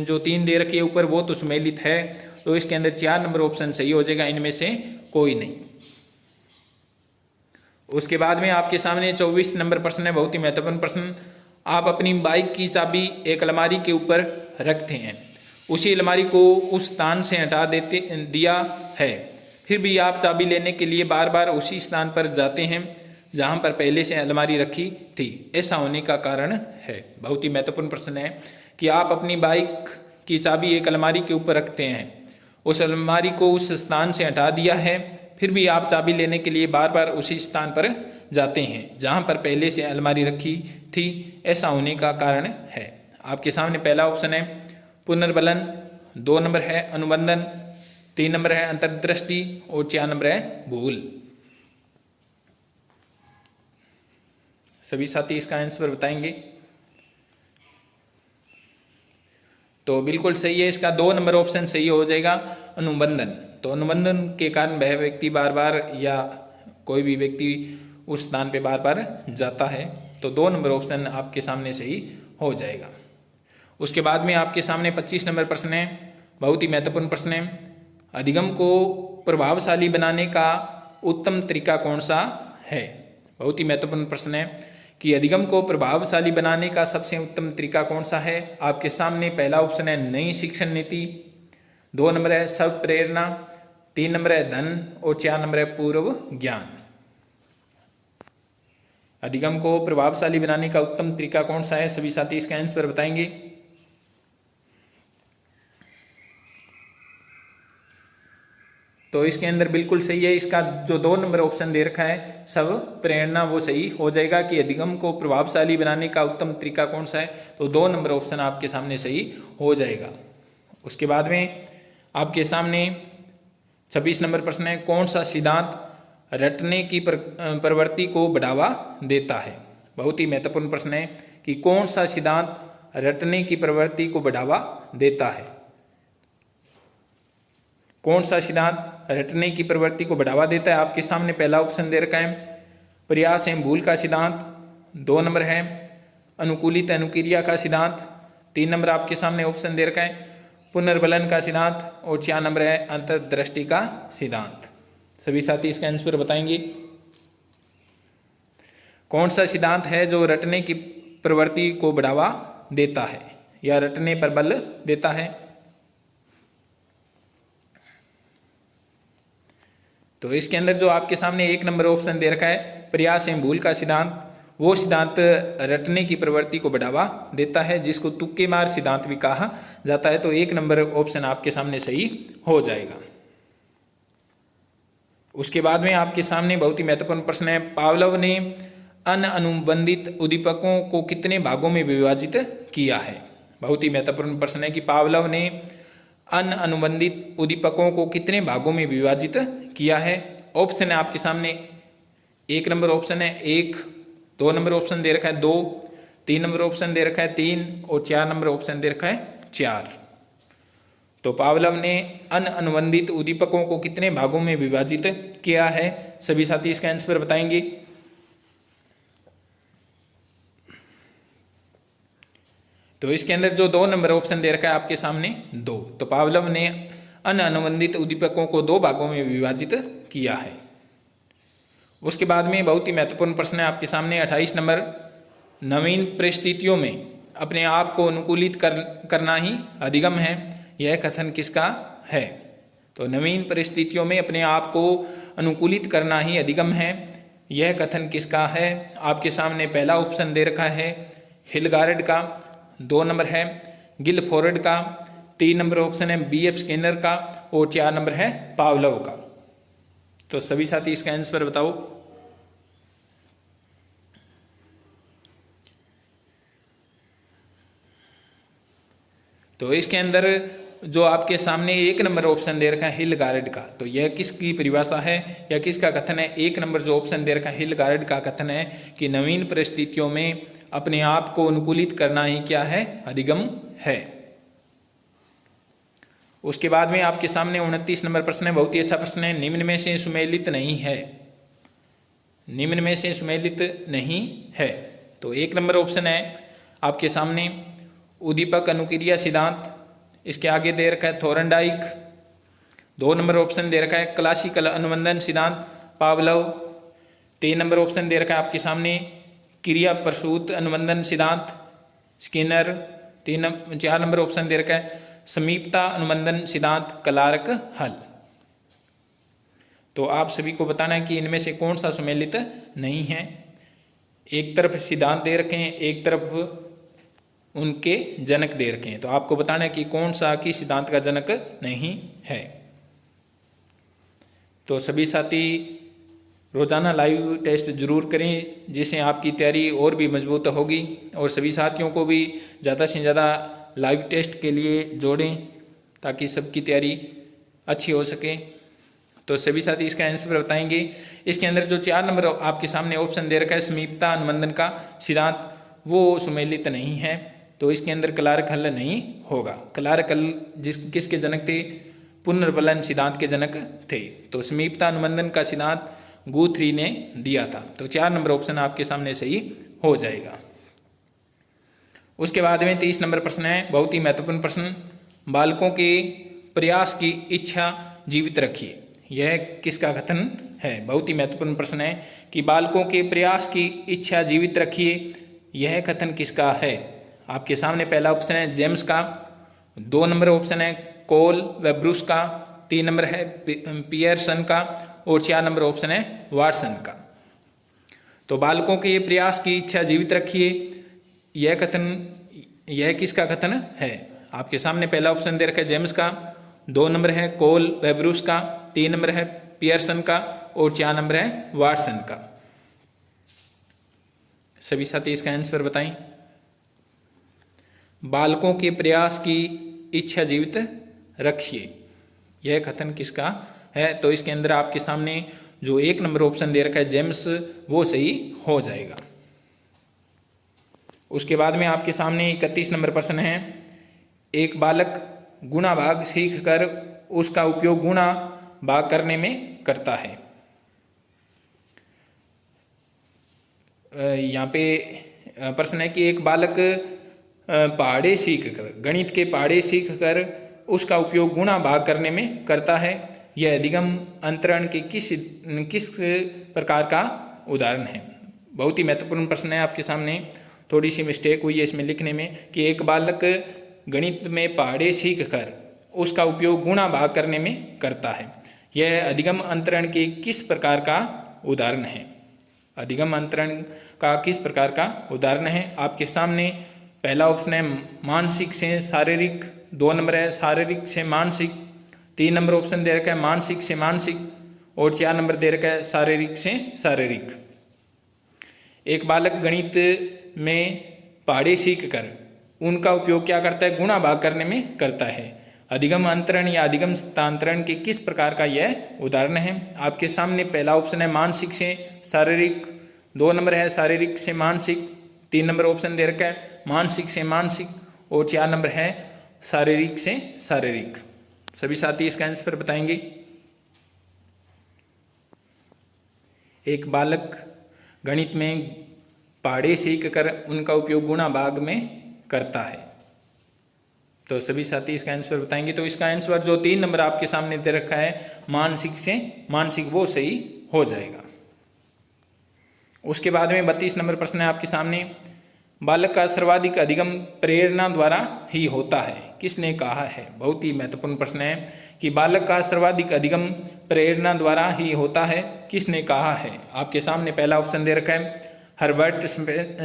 जो 3 दे रखे ऊपर वो तो सुमेलित है, तो इसके अंदर 4 नंबर ऑप्शन सही हो जाएगा, इनमें से कोई नहीं। उसके बाद में आपके सामने 24 नंबर प्रश्न है, बहुत ही महत्वपूर्ण प्रश्न। आप अपनी बाइक की चाबी एक अलमारी के ऊपर रखते हैं, उसी अलमारी को उस स्थान से हटा दिया है, फिर भी आप चाबी लेने के लिए बार बार उसी स्थान पर जाते हैं जहां पर पहले से अलमारी रखी थी। ऐसा होने का कारण है। बहुत ही महत्वपूर्ण प्रश्न है कि आप अपनी बाइक की चाबी एक अलमारी के ऊपर रखते हैं, उस अलमारी को उस स्थान से हटा दिया है, फिर भी आप चाबी लेने के लिए बार बार उसी स्थान पर जाते हैं जहां पर पहले से अलमारी रखी थी। ऐसा होने का कारण है। आपके सामने पहला ऑप्शन है पुनर्बलन, 2 नंबर है अनुबंधन, 3 नंबर है अंतर्दृष्टि और 4 नंबर है भूल। सभी साथी इसका आंसर बताएंगे। तो बिल्कुल सही है, इसका 2 नंबर ऑप्शन सही हो जाएगा अनुबंधन। तो अनुबंधन के कारण वह व्यक्ति बार बार या कोई भी व्यक्ति उस स्थान पे बार बार जाता है। तो 2 नंबर ऑप्शन आपके सामने सही हो जाएगा। उसके बाद में आपके सामने 25 नंबर प्रश्न है, बहुत ही महत्वपूर्ण प्रश्न है। अधिगम को प्रभावशाली बनाने का उत्तम तरीका कौन सा है? बहुत ही महत्वपूर्ण प्रश्न है कि अधिगम को प्रभावशाली बनाने का सबसे उत्तम तरीका कौन सा है। आपके सामने पहला ऑप्शन है नई शिक्षण नीति, 2 नंबर है सब प्रेरणा, 3 नंबर है धन और 4 नंबर है पूर्व ज्ञान। अधिगम को प्रभावशाली बनाने का उत्तम तरीका कौन सा है? सभी साथी इसका आंसर बताएंगे। तो इसके अंदर बिल्कुल सही है, इसका जो 2 नंबर ऑप्शन दे रखा है सब प्रेरणा वो सही हो जाएगा कि अधिगम को प्रभावशाली बनाने का उत्तम तरीका कौन सा है। तो 2 नंबर ऑप्शन आपके सामने सही हो जाएगा। उसके बाद में आपके सामने 26 नंबर प्रश्न है, कौन सा सिद्धांत रटने की प्रवृत्ति को बढ़ावा देता है? बहुत ही महत्वपूर्ण प्रश्न है कि कौन सा सिद्धांत रटने की प्रवृत्ति को बढ़ावा देता है। कौन सा सिद्धांत रटने की प्रवृत्ति को बढ़ावा देता है? आपके सामने पहला ऑप्शन दे रखा है प्रयास एवं भूल का सिद्धांत, 2 नंबर है अनुकूलित अनुक्रिया का सिद्धांत, 3 नंबर आपके सामने ऑप्शन दे रखा है पुनर्बलन का सिद्धांत और 4 नंबर है अंतर्दृष्टि का सिद्धांत। सभी साथी इसका आंसर बताएंगे। कौन सा सिद्धांत है जो रटने की प्रवृत्ति को बढ़ावा देता है या रटने पर बल देता है? तो इसके अंदर जो आपके सामने 1 नंबर ऑप्शन दे रखा है प्रयास एवं भूल का सिद्धांत, वो सिद्धांत रटने की प्रवृत्ति को बढ़ावा देता है, जिसको तुक्के मार सिद्धांत भी कहा जाता है। तो 1 नंबर ऑप्शन आपके सामने सही हो जाएगा। उसके बाद में आपके सामने बहुत ही महत्वपूर्ण प्रश्न है, पावलोव ने अनअनुबंधित उद्दीपकों को कितने भागों में विभाजित किया है? बहुत ही महत्वपूर्ण प्रश्न है कि पावलोव ने अनअनुबंधित उद्दीपकों को कितने भागों में विभाजित किया है। ऑप्शन है आपके सामने 1 नंबर ऑप्शन है 1, 2 नंबर ऑप्शन दे रखा है 2, 3 नंबर ऑप्शन दे रखा है 3 और 4 नंबर ऑप्शन दे रखा है 4। तो पावलोव ने अनअनुबंधित उद्दीपकों को कितने भागों में विभाजित किया है? सभी साथी इसका आंसर बताएंगे। तो इसके अंदर जो 2 नंबर ऑप्शन दे रखा है आपके सामने 2, तो पावलोव ने अनअनुबंधित उद्दीपकों को 2 भागों में विभाजित किया है। उसके बाद में बहुत ही महत्वपूर्ण प्रश्न है आपके सामने 28 नंबर, नवीन परिस्थितियों में अपने आप को अनुकूलित करना ही अधिगम है, यह कथन किसका है? तो नवीन परिस्थितियों में अपने आप को अनुकूलित करना ही अधिगम है, यह कथन किसका है? आपके सामने पहला ऑप्शन दे रखा है हिलगार्ड का, 2 नंबर है गिलफोर्ड का, 3 नंबर ऑप्शन है BF स्किनर का और 4 नंबर है पावलोव का। तो सभी साथी इसका आंसर बताओ। तो इसके अंदर जो आपके सामने 1 नंबर ऑप्शन दे रखा है हिलगार्ड का, तो यह किसकी परिभाषा है या किसका कथन है? 1 नंबर जो ऑप्शन दे रखा है हिलगार्ड का कथन है कि नवीन परिस्थितियों में अपने आप को अनुकूलित करना ही क्या है? अधिगम है। उसके बाद में आपके सामने 29 नंबर प्रश्न है, बहुत ही अच्छा प्रश्न है, निम्न में से सुमेलित नहीं है, निम्न में से सुमेलित नहीं है। तो 1 नंबर ऑप्शन है आपके सामने उद्दीपक अनुक्रिया सिद्धांत, इसके आगे दे रखा है थोरनडाइक, 2 नंबर ऑप्शन दे रखा है क्लासिकल अनुबंधन सिद्धांत पावलोव, 3 नंबर ऑप्शन दे रखा है आपके सामने क्रिया प्रसूत अनुबंधन सिद्धांत स्किनर, 4 नंबर ऑप्शन दे रखा है समीपता अनुबंधन सिद्धांत क्लार्क हल। तो आप सभी को बताना है कि इनमें से कौन सा सुमेलित नहीं है। एक तरफ सिद्धांत दे रखे हैं, एक तरफ उनके जनक दे रखे हैं, तो आपको बताना है कि कौन सा किस सिद्धांत का जनक नहीं है। तो सभी साथी रोज़ाना लाइव टेस्ट जरूर करें, जिससे आपकी तैयारी और भी मजबूत होगी। और सभी साथियों को भी ज़्यादा से ज़्यादा लाइव टेस्ट के लिए जोड़ें ताकि सबकी तैयारी अच्छी हो सके। तो सभी साथी इसका आंसर बताएंगे। इसके अंदर जो 4 नंबर आपके सामने ऑप्शन दे रखा है समीपता अनुबंधन का सिद्धांत, वो सुमेलित नहीं है, तो इसके अंदर क्लार्क हल नहीं होगा। क्लार्क हल किसके जनक थे? पुनर्बलन सिद्धांत के जनक थे। तो समीपता अनुबंधन का सिद्धांत गुथरी ने दिया था। तो 4 नंबर ऑप्शन आपके सामने सही हो जाएगा। उसके बाद में 30 नंबर प्रश्न है, बहुत ही महत्वपूर्ण प्रश्न। बालकों के प्रयास की इच्छा जीवित रखिए। यह किसका कथन है? बहुत ही महत्वपूर्ण प्रश्न है कि बालकों के प्रयास की इच्छा जीवित रखिए, यह कथन किसका है? आपके सामने पहला ऑप्शन है जेम्स का, 2 नंबर ऑप्शन है कोल व ब्रूस का, 3 नंबर है पियरसन का और 4 नंबर ऑप्शन है वाटसन का। तो बालकों के प्रयास की इच्छा जीवित रखिए, यह किसका कथन है? आपके सामने पहला ऑप्शन दे रखा है जेम्स का, 2 नंबर है कोल व ब्रूस का, 3 नंबर है पियरसन का और 4 नंबर है वाटसन का। सभी साथी इसका आंसर बताएं। बालकों के प्रयास की इच्छा जीवित रखिए, यह कथन किसका है? तो इसके अंदर आपके सामने जो 1 नंबर ऑप्शन दे रखा है जेम्स, वो सही हो जाएगा। उसके बाद में आपके सामने 31 नंबर प्रश्न है, एक बालक गुणा भाग सीख कर उसका उपयोग गुणा भाग करने में करता है। यहाँ पे प्रश्न है कि एक बालक पहाड़े सीख कर, गणित के पहाड़े सीख कर उसका उपयोग गुणा भाग करने में करता है। यह अधिगम अंतरण के किस प्रकार का उदाहरण है? बहुत ही महत्वपूर्ण प्रश्न है आपके सामने। थोड़ी सी मिस्टेक हुई है इसमें लिखने में कि एक बालक गणित में पहाड़े सीख कर उसका उपयोग गुणा भाग करने में करता है। यह अधिगम अंतरण के किस प्रकार का उदाहरण है? अधिगम अंतरण का किस प्रकार का उदाहरण है? आपके सामने पहला ऑप्शन है मानसिक से शारीरिक, 2 नंबर है शारीरिक से मानसिक, 3 नंबर ऑप्शन दे रखा है मानसिक से मानसिक और 4 नंबर दे रखा है शारीरिक से शारीरिक। एक बालक गणित में पहाड़े सीख कर उनका उपयोग क्या करता है? गुणा भाग करने में करता है। अधिगम अंतरण या अधिगम स्थानांतरण के किस प्रकार का यह उदाहरण है? आपके सामने पहला ऑप्शन है मानसिक से शारीरिक, 2 नंबर है शारीरिक से मानसिक, 3 नंबर ऑप्शन दे रखा है मानसिक से मानसिक और 4 नंबर है शारीरिक से शारीरिक। सभी साथी इसका आंसर बताएंगे। एक बालक गणित में पहाड़े सीख कर उनका उपयोग गुणा भाग में करता है। तो सभी साथी इसका आंसर बताएंगे। तो इसका आंसर जो 3 नंबर आपके सामने दे रखा है मानसिक से मानसिक, वो सही हो जाएगा। उसके बाद में 32 नंबर प्रश्न है आपके सामने, बालक का सर्वाधिक अधिगम प्रेरणा द्वारा ही होता है, किसने कहा है? बहुत ही महत्वपूर्ण प्रश्न है कि बालक का सर्वाधिक अधिगम प्रेरणा द्वारा ही होता है, किसने कहा है? आपके सामने पहला ऑप्शन दे रखा है हर्बर्ट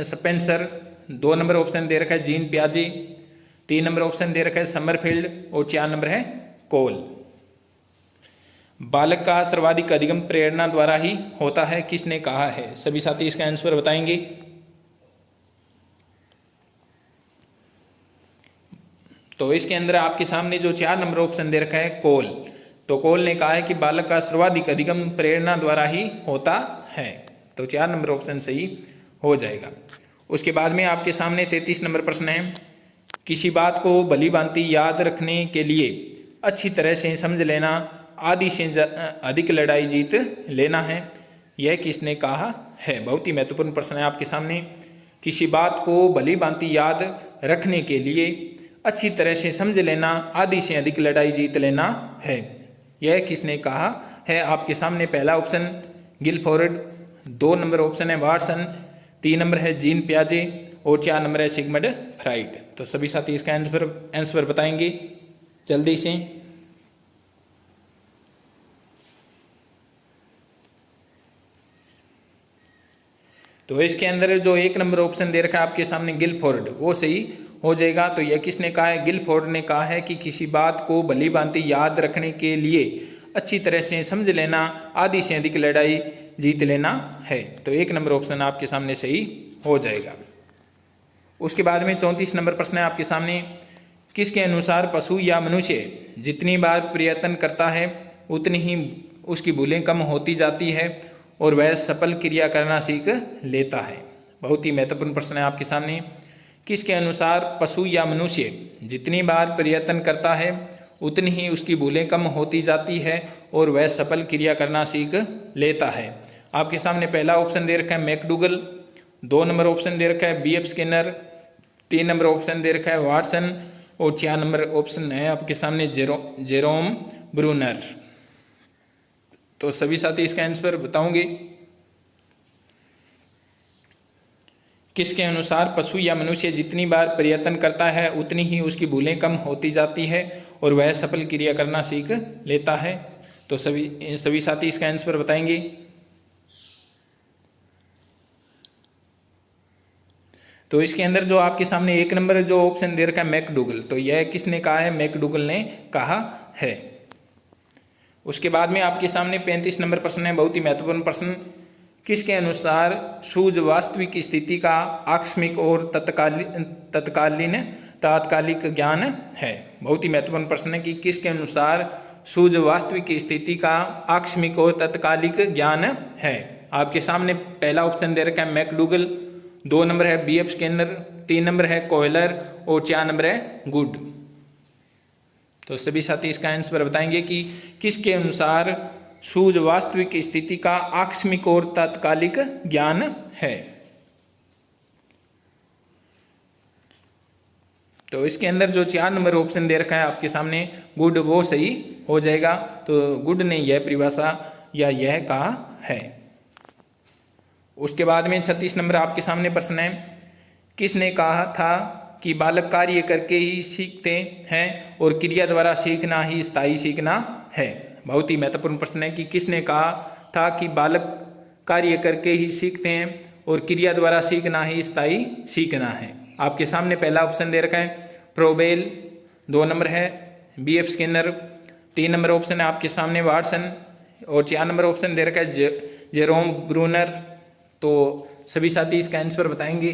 स्पेंसर, 2 नंबर ऑप्शन दे रखा है जीन पियाजे, 3 नंबर ऑप्शन दे रखा है समरफील्ड और 4 नंबर है कोल। बालक का सर्वाधिक अधिगम प्रेरणा द्वारा ही होता है, किसने कहा है? सभी साथी इसका आंसर बताएंगे। तो इसके अंदर आपके सामने जो 4 नंबर ऑप्शन दे रखा है कोल, तो कोल ने कहा है कि बालक का सर्वाधिक अधिगम प्रेरणा द्वारा ही होता है। तो 4 नंबर ऑप्शन सही हो जाएगा। उसके बाद में आपके सामने 33 नंबर प्रश्न है, किसी बात को भली भांति याद रखने के लिए अच्छी तरह से समझ लेना, आधी से अधिक लड़ाई जीत लेना है, यह किसने कहा है? बहुत ही महत्वपूर्ण प्रश्न है आपके सामने। किसी बात को भली भांति याद रखने के लिए अच्छी तरह से समझ लेना, आधी से अधिक लड़ाई जीत लेना है, यह किसने कहा है? आपके सामने पहला ऑप्शन गिलफोर्ड, 2 नंबर ऑप्शन है वाटसन, 3 नंबर है जीन पियाजे और 4 नंबर है सिगमंड फ्राइड। तो सभी साथी इसका आंसर बताएंगे जल्दी से। तो इसके अंदर जो 1 नंबर ऑप्शन दे रखा है आपके सामने गिलफोर्ड, वो सही हो जाएगा। तो यह किसने कहा है? गिलफोर्ड ने कहा है कि किसी बात को भली भांति याद रखने के लिए अच्छी तरह से समझ लेना, आधी से अधिक लड़ाई जीत लेना है। तो 1 नंबर ऑप्शन आपके सामने सही हो जाएगा। उसके बाद में 34 नंबर प्रश्न है आपके सामने, किसके अनुसार पशु या मनुष्य जितनी बार प्रयत्न करता है उतनी ही उसकी भूलें कम होती जाती है और वह सफल क्रिया करना सीख लेता है। बहुत ही महत्वपूर्ण प्रश्न है आपके सामने। किसके अनुसार पशु या मनुष्य जितनी बार प्रयत्न करता है उतनी ही उसकी भूलें कम होती जाती है और वह सफल क्रिया करना सीख लेता है। आपके सामने पहला ऑप्शन दे रखा है मैकडूगल, 2 नंबर ऑप्शन दे रखा है BF स्किनर, 3 नंबर ऑप्शन दे रखा है वाटसन और 4 नंबर ऑप्शन है आपके सामने जेरोम ब्रूनर। तो सभी साथी इसका आंसर बताओगे। किसके अनुसार पशु या मनुष्य जितनी बार प्रयत्न करता है उतनी ही उसकी भूलें कम होती जाती है और वह सफल क्रिया करना सीख लेता है। तो सभी साथी इसका आंसर बताएंगे। तो इसके अंदर जो आपके सामने 1 नंबर जो ऑप्शन दे रखा है मैकडूगल, तो यह किसने कहा है? मैकडूगल ने कहा है। उसके बाद में आपके सामने 35 नंबर प्रश्न है, बहुत ही महत्वपूर्ण प्रश्न। किसके अनुसार सूझ वास्तविक स्थिति का आकस्मिक और तात्कालिक ज्ञान है? बहुत ही महत्वपूर्ण प्रश्न है कि किसके अनुसार सूझ वास्तविक स्थिति का आकस्मिक और तत्कालिक ज्ञान है। आपके सामने पहला ऑप्शन दे रखा है मैकडूगल, 2 नंबर है BF स्किनर, 3 नंबर है कोयलर और 4 नंबर है गुड। तो सभी साथी इसका आंसर बताएंगे कि किसके अनुसार सूझ वास्तविक स्थिति का आकस्मिक और तात्कालिक ज्ञान है। तो इसके अंदर जो 4 नंबर ऑप्शन दे रखा है आपके सामने गुड, वो सही हो जाएगा। तो गुड ने यह परिभाषा या यह कहा है। उसके बाद में 36 नंबर आपके सामने प्रश्न है, किसने कहा था कि बालक कार्य करके ही सीखते हैं और क्रिया द्वारा सीखना ही स्थायी सीखना है? बहुत ही महत्वपूर्ण प्रश्न है कि किसने कहा था कि बालक कार्य करके ही सीखते हैं और क्रिया द्वारा सीखना ही स्थायी सीखना है। आपके सामने पहला ऑप्शन दे रखा है प्रोबेल, 2 नंबर है BF स्किनर, 3 नंबर ऑप्शन है आपके सामने वाटसन और 4 नंबर ऑप्शन दे रखा है जेरोम ब्रूनर। तो सभी साथी इसका आंसर बताएंगे।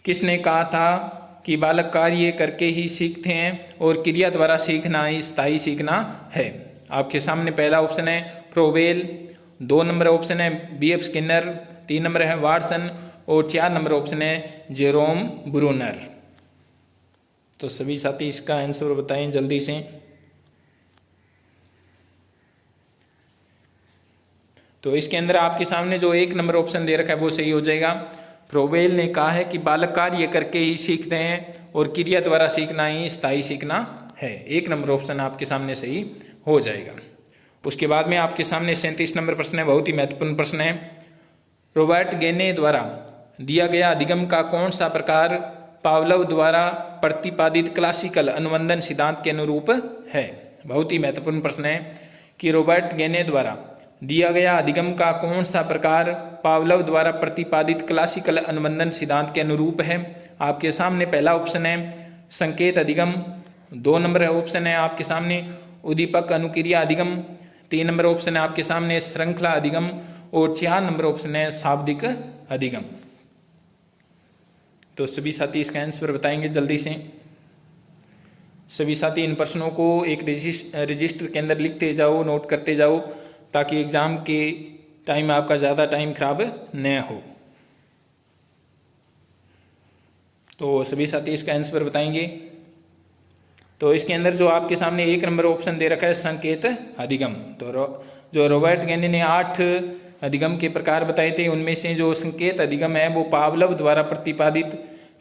किसने कहा था कि बालक कार्य करके ही सीखते हैं और क्रिया द्वारा सीखना ही स्थायी सीखना है? आपके सामने पहला ऑप्शन है प्रोबेल, 2 नंबर ऑप्शन है BF स्किनर, 3 नंबर है वाटसन और 4 नंबर ऑप्शन है जेरोम ब्रूनर। तो सभी साथी इसका आंसर बताएं जल्दी से। तो इसके अंदर आपके सामने जो 1 नंबर ऑप्शन दे रखा है वो सही हो जाएगा। प्रोबेल ने कहा है कि बालक कार्य करके ही सीखते हैं और क्रिया द्वारा सीखना ही स्थायी सीखना है। 1 नंबर ऑप्शन आपके सामने सही हो जाएगा। उसके बाद में आपके सामने 37 नंबर प्रश्न है, बहुत ही महत्वपूर्ण प्रश्न है। रॉबर्ट गेने द्वारा दिया गया अधिगम का कौन सा प्रकार पावलोव द्वारा प्रतिपादित क्लासिकल अनुबंधन सिद्धांत के अनुरूप है? बहुत ही महत्वपूर्ण प्रश्न है कि रॉबर्ट गेने द्वारा दिया गया अधिगम का कौन सा प्रकार पावलोव द्वारा प्रतिपादित क्लासिकल अनुबंधन सिद्धांत के अनुरूप है? आपके सामने पहला ऑप्शन है संकेत अधिगम, 2 नंबर ऑप्शन है आपके सामने उद्दीपक अनुक्रिया अधिगम, 3 नंबर ऑप्शन है आपके सामने श्रृंखला अधिगम और 4 नंबर ऑप्शन है शाब्दिक अधिगम। तो सभी साथी इसका आंसर बताएंगे जल्दी से। सभी साथी इन प्रश्नों को एक रजिस्टर के अंदर लिखते जाओ, नोट करते जाओ, ताकि एग्जाम के टाइम आपका ज़्यादा टाइम खराब न हो। तो सभी साथी इसका आंसर बताएंगे। तो इसके अंदर जो आपके सामने 1 नंबर ऑप्शन दे रखा है संकेत अधिगम। तो जो रॉबर्ट गेने ने 8 अधिगम के प्रकार बताए थे, उनमें से जो संकेत अधिगम है वो पावलोव द्वारा प्रतिपादित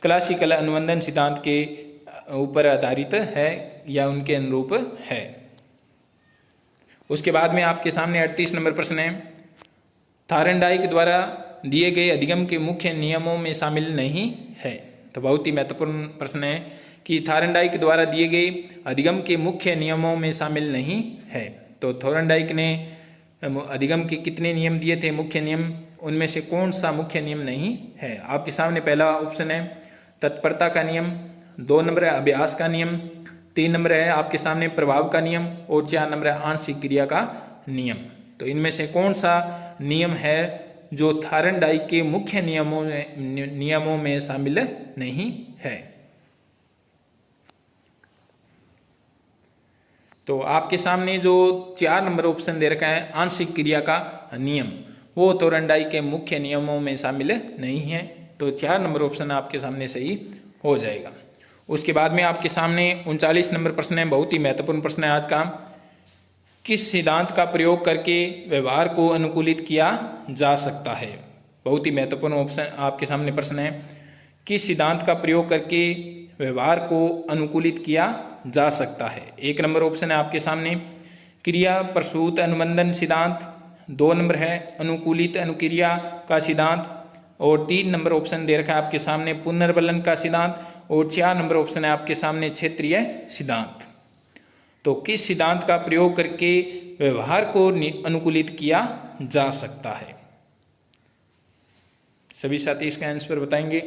क्लासिकल अनुबंधन सिद्धांत के ऊपर आधारित है या उनके अनुरूप है। उसके बाद में आपके सामने 38 नंबर प्रश्न है, थारनडाइक द्वारा दिए गए अधिगम के मुख्य नियमों में शामिल नहीं है? तो बहुत ही महत्वपूर्ण प्रश्न है कि थारनडाइक द्वारा दिए गए अधिगम के मुख्य नियमों में शामिल नहीं है। तो थारनडाइक ने अधिगम के कितने नियम दिए थे, मुख्य नियम, उनमें से कौन सा मुख्य नियम नहीं है? आपके सामने पहला ऑप्शन है तत्परता का नियम, 2 नंबर है अभ्यास का नियम, 3 नंबर है आपके सामने प्रभाव का नियम और 4 नंबर है आंशिक क्रिया का नियम। तो इनमें से कौन सा नियम है जो थायरनडाइक के मुख्य नियमों में शामिल नहीं है? तो आपके सामने जो 4 नंबर ऑप्शन दे रखा है आंशिक क्रिया का नियम, वो थायरनडाइक के मुख्य नियमों में शामिल नहीं है। तो 4 नंबर ऑप्शन आपके सामने सही हो जाएगा। उसके बाद में आपके सामने 39 नंबर प्रश्न है, बहुत ही महत्वपूर्ण प्रश्न है आज का। किस सिद्धांत का प्रयोग करके व्यवहार को अनुकूलित किया जा सकता है? बहुत ही महत्वपूर्ण ऑप्शन आपके सामने प्रश्न है। किस सिद्धांत का प्रयोग करके व्यवहार को अनुकूलित किया जा सकता है? 1 नंबर ऑप्शन है आपके सामने क्रिया प्रसूत अनुबंधन सिद्धांत, 2 नंबर है अनुकूलित अनुक्रिया का सिद्धांत, और 3 नंबर ऑप्शन दे रखा है आपके सामने पुनर्बलन का सिद्धांत, और 4 नंबर ऑप्शन है आपके सामने क्षेत्रीय सिद्धांत। तो किस सिद्धांत का प्रयोग करके व्यवहार को अनुकूलित किया जा सकता है? सभी साथी इसका आंसर बताएंगे।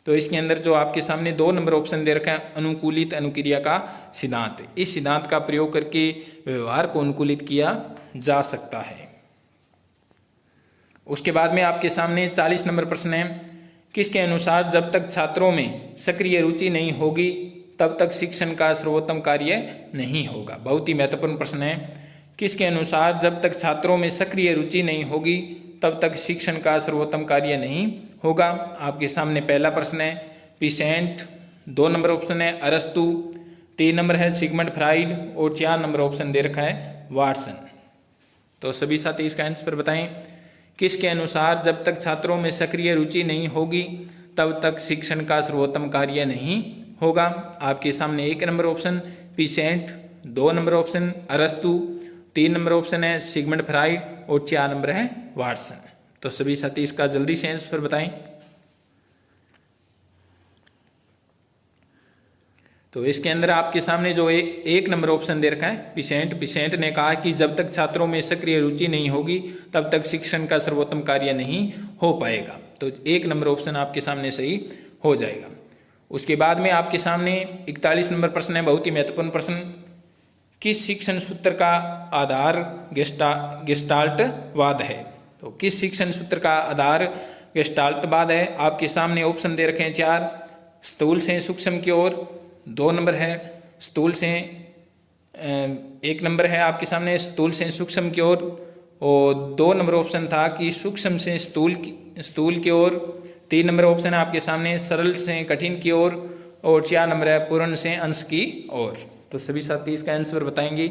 तो इसके अंदर जो आपके सामने 2 नंबर ऑप्शन दे रखा है अनुकूलित अनुक्रिया का सिद्धांत, इस सिद्धांत का प्रयोग करके व्यवहार को अनुकूलित किया जा सकता है। उसके बाद में आपके सामने 40 नंबर प्रश्न है, किसके अनुसार जब तक छात्रों में सक्रिय रुचि नहीं होगी तब तक शिक्षण का सर्वोत्तम कार्य नहीं होगा? बहुत ही महत्वपूर्ण प्रश्न है। किसके अनुसार जब तक छात्रों में सक्रिय रुचि नहीं होगी तब तक शिक्षण का सर्वोत्तम कार्य नहीं होगा? आपके सामने पहला प्रश्न है पिसेंट, 2 नंबर ऑप्शन है अरस्तु, 3 नंबर है सिगमंड फ्राइड, और 4 नंबर ऑप्शन दे रखा है वाटसन। तो सभी साथी इसका आंसर बताएं। किसके अनुसार जब तक छात्रों में सक्रिय रुचि नहीं होगी तब तक शिक्षण का सर्वोत्तम कार्य नहीं होगा? आपके सामने 1 नंबर ऑप्शन पिसेंट, 2 नंबर ऑप्शन अरस्तु, 3 नंबर ऑप्शन है सिगमंड फ्राइड, और 4 नंबर है वाटसन। तो सभी साथी इसका जल्दी से आंसर बताएं। तो इसके अंदर आपके सामने जो 1 नंबर ऑप्शन दे रखा है पिसेंट ने कहा कि जब तक छात्रों में सक्रिय रुचि नहीं होगी तब तक शिक्षण का सर्वोत्तम कार्य नहीं हो पाएगा। तो 1 नंबर ऑप्शन आपके सामने सही हो जाएगा। उसके बाद में आपके सामने 41 नंबर प्रश्न है, बहुत ही महत्वपूर्ण प्रश्न। किस शिक्षण सूत्र का आधार गेस्टाल्टवाद है? तो किस शिक्षण सूत्र का आधार गेस्टाल्टवाद है? आपके सामने ऑप्शन दे रखे हैं 4, स्थूल से सूक्ष्म की ओर, 2 नंबर है स्थूल से 1 नंबर है आपके सामने स्थूल से सूक्ष्म की ओर, और 2 नंबर ऑप्शन था कि सूक्ष्म से स्थूल की ओर, 3 नंबर ऑप्शन है आपके सामने सरल से कठिन की ओर, और 4 नंबर है पूर्ण से अंश की ओर। तो सभी साथी इसका आंसर बताएंगे।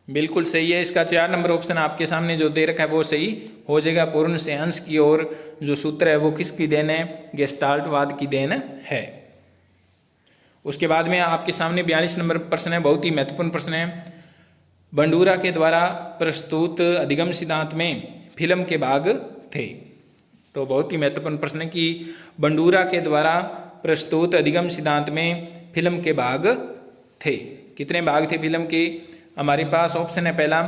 बिल्कुल सही है, इसका 4 नंबर ऑप्शन आपके सामने जो दे रखा है वो सही हो जाएगा। पूर्ण से अंश की ओर जो सूत्र है वो किसकी देन है? गेस्टाल्टवाद की देन है। उसके बाद में आपके सामने 42 नंबर प्रश्न है, बहुत ही महत्वपूर्ण प्रश्न है। बंडूरा के द्वारा प्रस्तुत अधिगम सिद्धांत में फिल्म के भाग थे? तो बहुत ही महत्वपूर्ण प्रश्न है कि बंडूरा के द्वारा प्रस्तुत अधिगम सिद्धांत में फिल्म के भाग थे। कितने भाग थे फिल्म के? हमारे पास ऑप्शन है पहला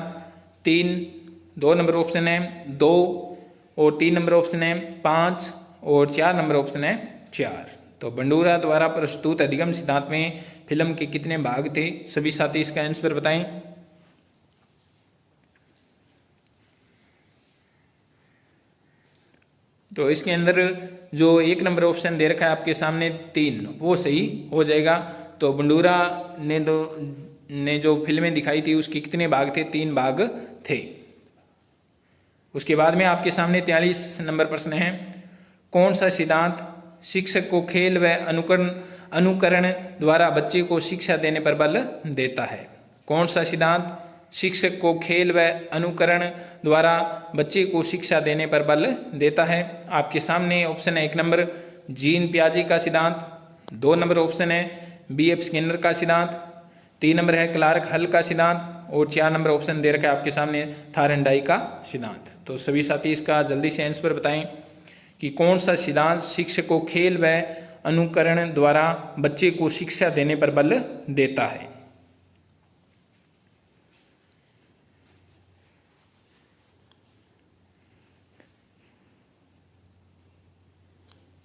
3, 2 नंबर ऑप्शन है 2, और 3 नंबर ऑप्शन है 5, और 4 नंबर ऑप्शन है 4। तो बंडूरा द्वारा प्रस्तुत अधिगम सिद्धांत में फिल्म के कितने भाग थे? सभी साथी इसका आंसर बताएं। तो इसके अंदर जो 1 नंबर ऑप्शन दे रखा है आपके सामने 3, वो सही हो जाएगा। तो बंडूरा ने जो फिल्में दिखाई थी उसके कितने भाग थे? 3 भाग थे। उसके बाद में आपके सामने 43 नंबर प्रश्न है, कौन सा सिद्धांत शिक्षक को खेल व अनुकरण द्वारा बच्चे को शिक्षा देने पर बल देता है? कौन सा सिद्धांत शिक्षक को खेल व अनुकरण द्वारा बच्चे को शिक्षा देने पर बल देता है? आपके सामने ऑप्शन है 1 नंबर जीन पियाजे का सिद्धांत, 2 नंबर ऑप्शन है B.F. स्किनर का सिद्धांत, 3 नंबर है क्लार्क हल का सिद्धांत, और 4 नंबर ऑप्शन दे रखा है आपके सामने थायरनडाइक का सिद्धांत। तो सभी साथी इसका जल्दी से आंसर बताएं कि कौन सा सिद्धांत शिक्षक को खेल व अनुकरण द्वारा बच्चे को शिक्षा देने पर बल देता है?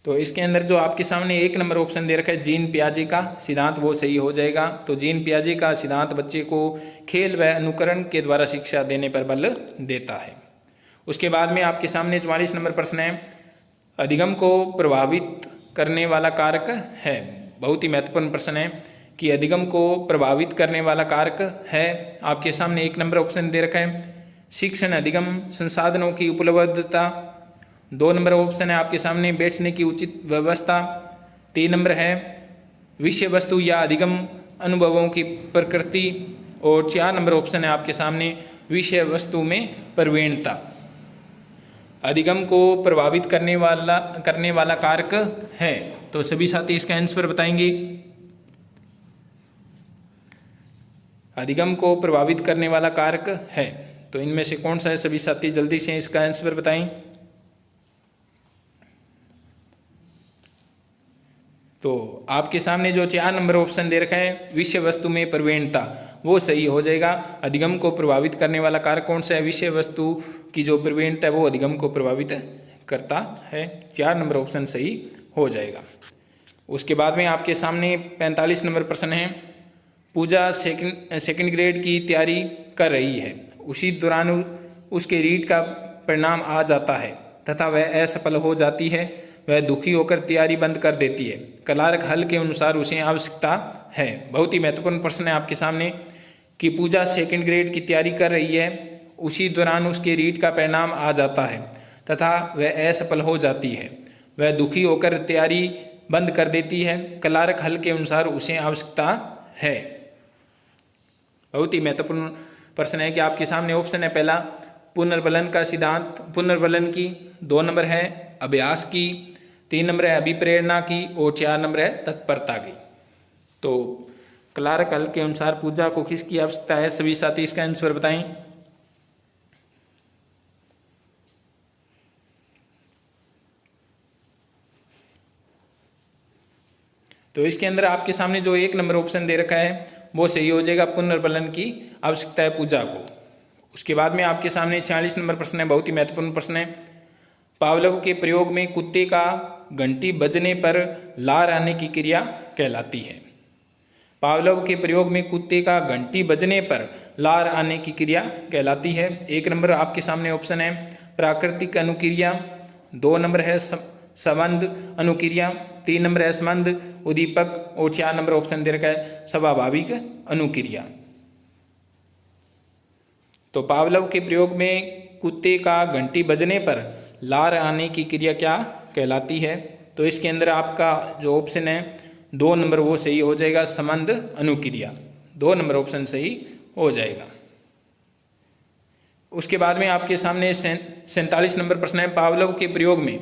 तो इसके अंदर जो आपके सामने 1 नंबर ऑप्शन दे रखा है जीन पियाजे का सिद्धांत, वो सही हो जाएगा। तो जीन पियाजे का सिद्धांत बच्चे को खेल व अनुकरण के द्वारा शिक्षा देने पर बल देता है। उसके बाद में आपके सामने 44 नंबर प्रश्न है, अधिगम को प्रभावित करने वाला कारक है। बहुत ही महत्वपूर्ण प्रश्न है कि अधिगम को प्रभावित करने वाला कारक है। आपके सामने 1 नंबर ऑप्शन दे रखा है शिक्षण अधिगम संसाधनों की उपलब्धता। 2 नंबर ऑप्शन है आपके सामने बैठने की उचित व्यवस्था। 3 नंबर है विषय वस्तु या अधिगम अनुभवों की प्रकृति। और 4 नंबर ऑप्शन है आपके सामने विषय वस्तु में प्रवीणता। अधिगम को प्रभावित करने वाला कारक है। तो सभी साथी इसका आंसर बताएंगे। अधिगम को प्रभावित करने वाला कारक है, तो इनमें से कौन सा है? सभी साथी जल्दी से इसका आंसर बताएं। तो आपके सामने जो 4 नंबर ऑप्शन दे रखा है विषय वस्तु में प्रवीणता, वो सही हो जाएगा। अधिगम को प्रभावित करने वाला कारक कौन सा है? विषय वस्तु की जो प्रवीणता है वो अधिगम को प्रभावित करता है। 4 नंबर ऑप्शन सही हो जाएगा। उसके बाद में आपके सामने 45 नंबर प्रश्न है, पूजा सेकंड ग्रेड की तैयारी कर रही है, उसी दौरान उसके रीट का परिणाम आ जाता है तथा वह असफल हो जाती है। वह दुखी होकर तैयारी बंद कर देती है। कलारक हल के अनुसार उसे आवश्यकता है। बहुत ही महत्वपूर्ण प्रश्न है आपके सामने कि पूजा सेकंड ग्रेड की तैयारी कर रही है, उसी दौरान उसके रीट का परिणाम आ जाता है तथा वह असफल हो जाती है। वह दुखी होकर तैयारी बंद कर देती है। कलारक हल के अनुसार उसे आवश्यकता है। बहुत ही महत्वपूर्ण प्रश्न है कि आपके सामने ऑप्शन है पहला पुनर्बलन का सिद्धांत, पुनर्बलन की। 2 नंबर है अभ्यास की। 3 नंबर है अभिप्रेरणा की। और 4 नंबर है तत्परता की। तो कलारक हल के अनुसार पूजा को किसकी आवश्यकता है? सभी साथी इसका आंसर बताएं। तो इसके अंदर आपके सामने जो 1 नंबर ऑप्शन दे रखा है वो सही हो जाएगा, पुनर्बलन की आवश्यकता है पूजा को। उसके बाद में आपके सामने 46 नंबर प्रश्न है, बहुत ही महत्वपूर्ण प्रश्न है। पावलोव के प्रयोग में कुत्ते का घंटी बजने पर लार आने की क्रिया कहलाती है। पावलोव के प्रयोग में कुत्ते का घंटी बजने पर लार आने की क्रिया कहलाती है। 1 नंबर आपके सामने ऑप्शन है प्राकृतिक अनुक्रिया। 2 नंबर है संबंध अनुक्रिया। 3 नंबर है संबंध उद्दीपक। और 4 नंबर ऑप्शन दे रखा है स्वाभाविक अनुक्रिया। तो पावलोव के प्रयोग में कुत्ते का घंटी बजने पर लार आने की क्रिया क्या कहलाती है? तो इसके अंदर आपका जो ऑप्शन है 2 नंबर वो सही हो जाएगा, संबंध अनुक्रिया। 2 नंबर ऑप्शन सही हो जाएगा। उसके बाद में आपके सामने 47 नंबर प्रश्न है, पावलोव के प्रयोग में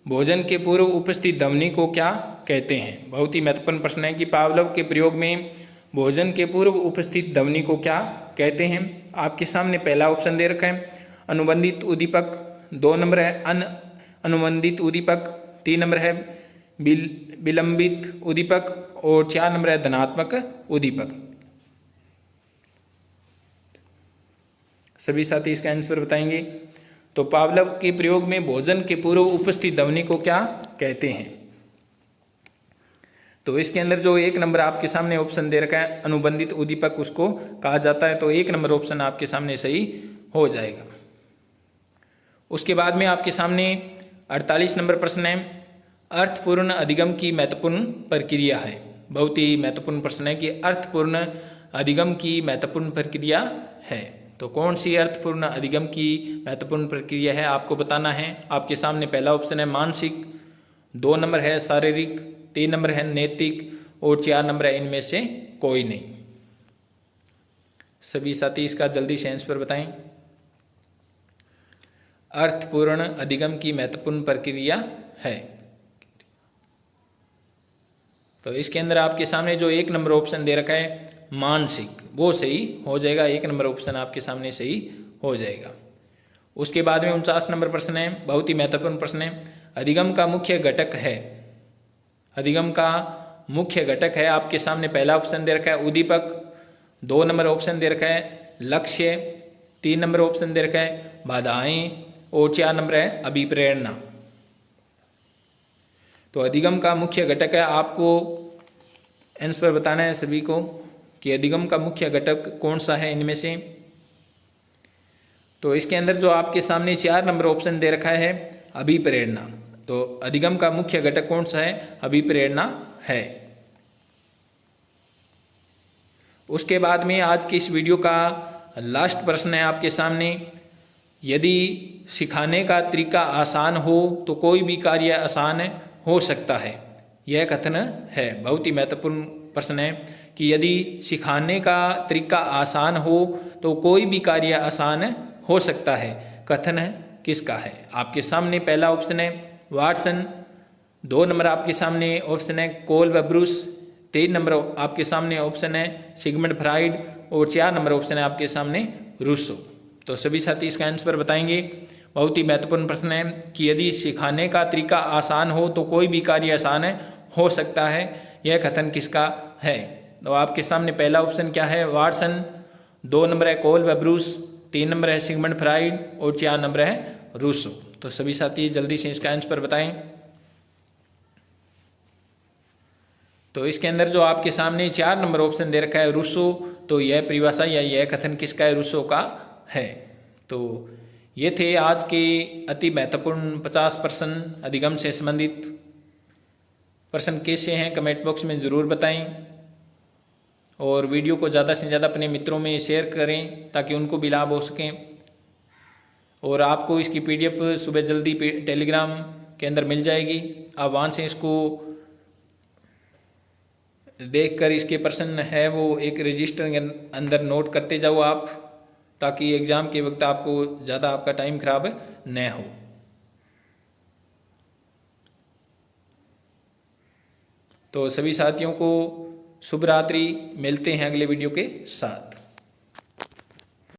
भोजन के पूर्व उपस्थित ध्वनि को क्या कहते हैं? बहुत ही महत्वपूर्ण प्रश्न है कि पावलोव के प्रयोग में भोजन के पूर्व उपस्थित ध्वनि को क्या कहते हैं? आपके सामने पहला ऑप्शन दे रखा है अनुबंधित उद्दीपक। 2 नंबर है अनुबंधित उद्दीपक। 3 नंबर है विलंबित उद्दीपक। और 4 नंबर है धनात्मक उद्दीपक। सभी साथी इसका आंसर बताएंगे। तो पावलोव के प्रयोग में भोजन के पूर्व उपस्थित ध्वनि को क्या कहते हैं? तो इसके अंदर जो 1 नंबर आपके सामने ऑप्शन दे रखा है अनुबंधित उद्दीपक उसको कहा जाता है। तो 1 नंबर ऑप्शन आपके सामने सही हो जाएगा। उसके बाद में आपके सामने 48 नंबर प्रश्न है, अर्थपूर्ण अधिगम की महत्वपूर्ण प्रक्रिया है। बहुत ही महत्वपूर्ण प्रश्न है कि अर्थपूर्ण अधिगम की महत्वपूर्ण प्रक्रिया है। तो कौन सी अर्थपूर्ण अधिगम की महत्वपूर्ण प्रक्रिया है आपको बताना है। आपके सामने पहला ऑप्शन है मानसिक। 2 नंबर है शारीरिक। 3 नंबर है नैतिक। और 4 नंबर है इनमें से कोई नहीं। सभी साथी इसका जल्दी से आंसर बताएं। अर्थपूर्ण अधिगम की महत्वपूर्ण प्रक्रिया है। तो इसके अंदर आपके सामने जो 1 नंबर ऑप्शन दे रखा है मानसिक, वो सही हो जाएगा। 1 नंबर ऑप्शन आपके सामने सही हो जाएगा। उसके बाद में 49 नंबर प्रश्न है, बहुत ही महत्वपूर्ण प्रश्न है, अधिगम का मुख्य घटक है। अधिगम का मुख्य घटक है आपके सामने पहला ऑप्शन दे रखा है उद्दीपक। 2 नंबर ऑप्शन दे रखा है लक्ष्य। 3 नंबर ऑप्शन दे रखा है बाधाएं। और 4 नंबर है अभिप्रेरणा। तो अधिगम का मुख्य घटक है, आपको आंसर बताना है सभी को कि अधिगम का मुख्य घटक कौन सा है इनमें से। तो इसके अंदर जो आपके सामने 4 नंबर ऑप्शन दे रखा है अभिप्रेरणा। तो अधिगम का मुख्य घटक कौन सा है? अभिप्रेरणा है। उसके बाद में आज की इस वीडियो का लास्ट प्रश्न है आपके सामने, यदि सिखाने का तरीका आसान हो तो कोई भी कार्य आसान हो सकता है। यह कथन है, बहुत ही महत्वपूर्ण प्रश्न है कि यदि सिखाने का तरीका आसान हो तो कोई भी कार्य आसान हो सकता है। कथन है किसका है? आपके सामने पहला ऑप्शन है वाटसन, 2 नंबर आपके सामने ऑप्शन है कोल व ब्रूस, 3 नंबर आपके सामने ऑप्शन है सिगमंड फ्राइड और 4 नंबर ऑप्शन है आपके सामने रूसो। तो सभी साथी इसका आंसर बताएंगे। बहुत ही महत्वपूर्ण प्रश्न है कि यदि सिखाने का तरीका आसान हो तो कोई भी कार्य आसान हो सकता है। यह कथन किसका है? तो आपके सामने पहला ऑप्शन क्या है? वाटसन, 2 नंबर है कोल व ब्रूस, 3 नंबर है सिगमंड फ्राइड और 4 नंबर है रूसो। तो सभी साथी जल्दी से इसका आंसर बताएं। तो इसके अंदर जो आपके सामने 4 नंबर ऑप्शन दे रखा है रूसो, तो यह परिभाषा या यह कथन किसका है? रूसो का है। तो ये थे आज के अति महत्वपूर्ण 50 प्रश्न। अधिगम से संबंधित प्रश्न कैसे हैं कमेंट बॉक्स में जरूर बताएं और वीडियो को ज़्यादा से ज़्यादा अपने मित्रों में शेयर करें ताकि उनको भी लाभ हो सकें। और आपको इसकी PDF सुबह जल्दी टेलीग्राम के अंदर मिल जाएगी। आप वहाँ से इसको देखकर इसके प्रश्न है वो एक रजिस्टर के अंदर नोट करते जाओ आप, ताकि एग्जाम के वक्त आपको ज़्यादा आपका टाइम खराब न हो। तो सभी साथियों को शुभ रात्रि, मिलते हैं अगले वीडियो के साथ।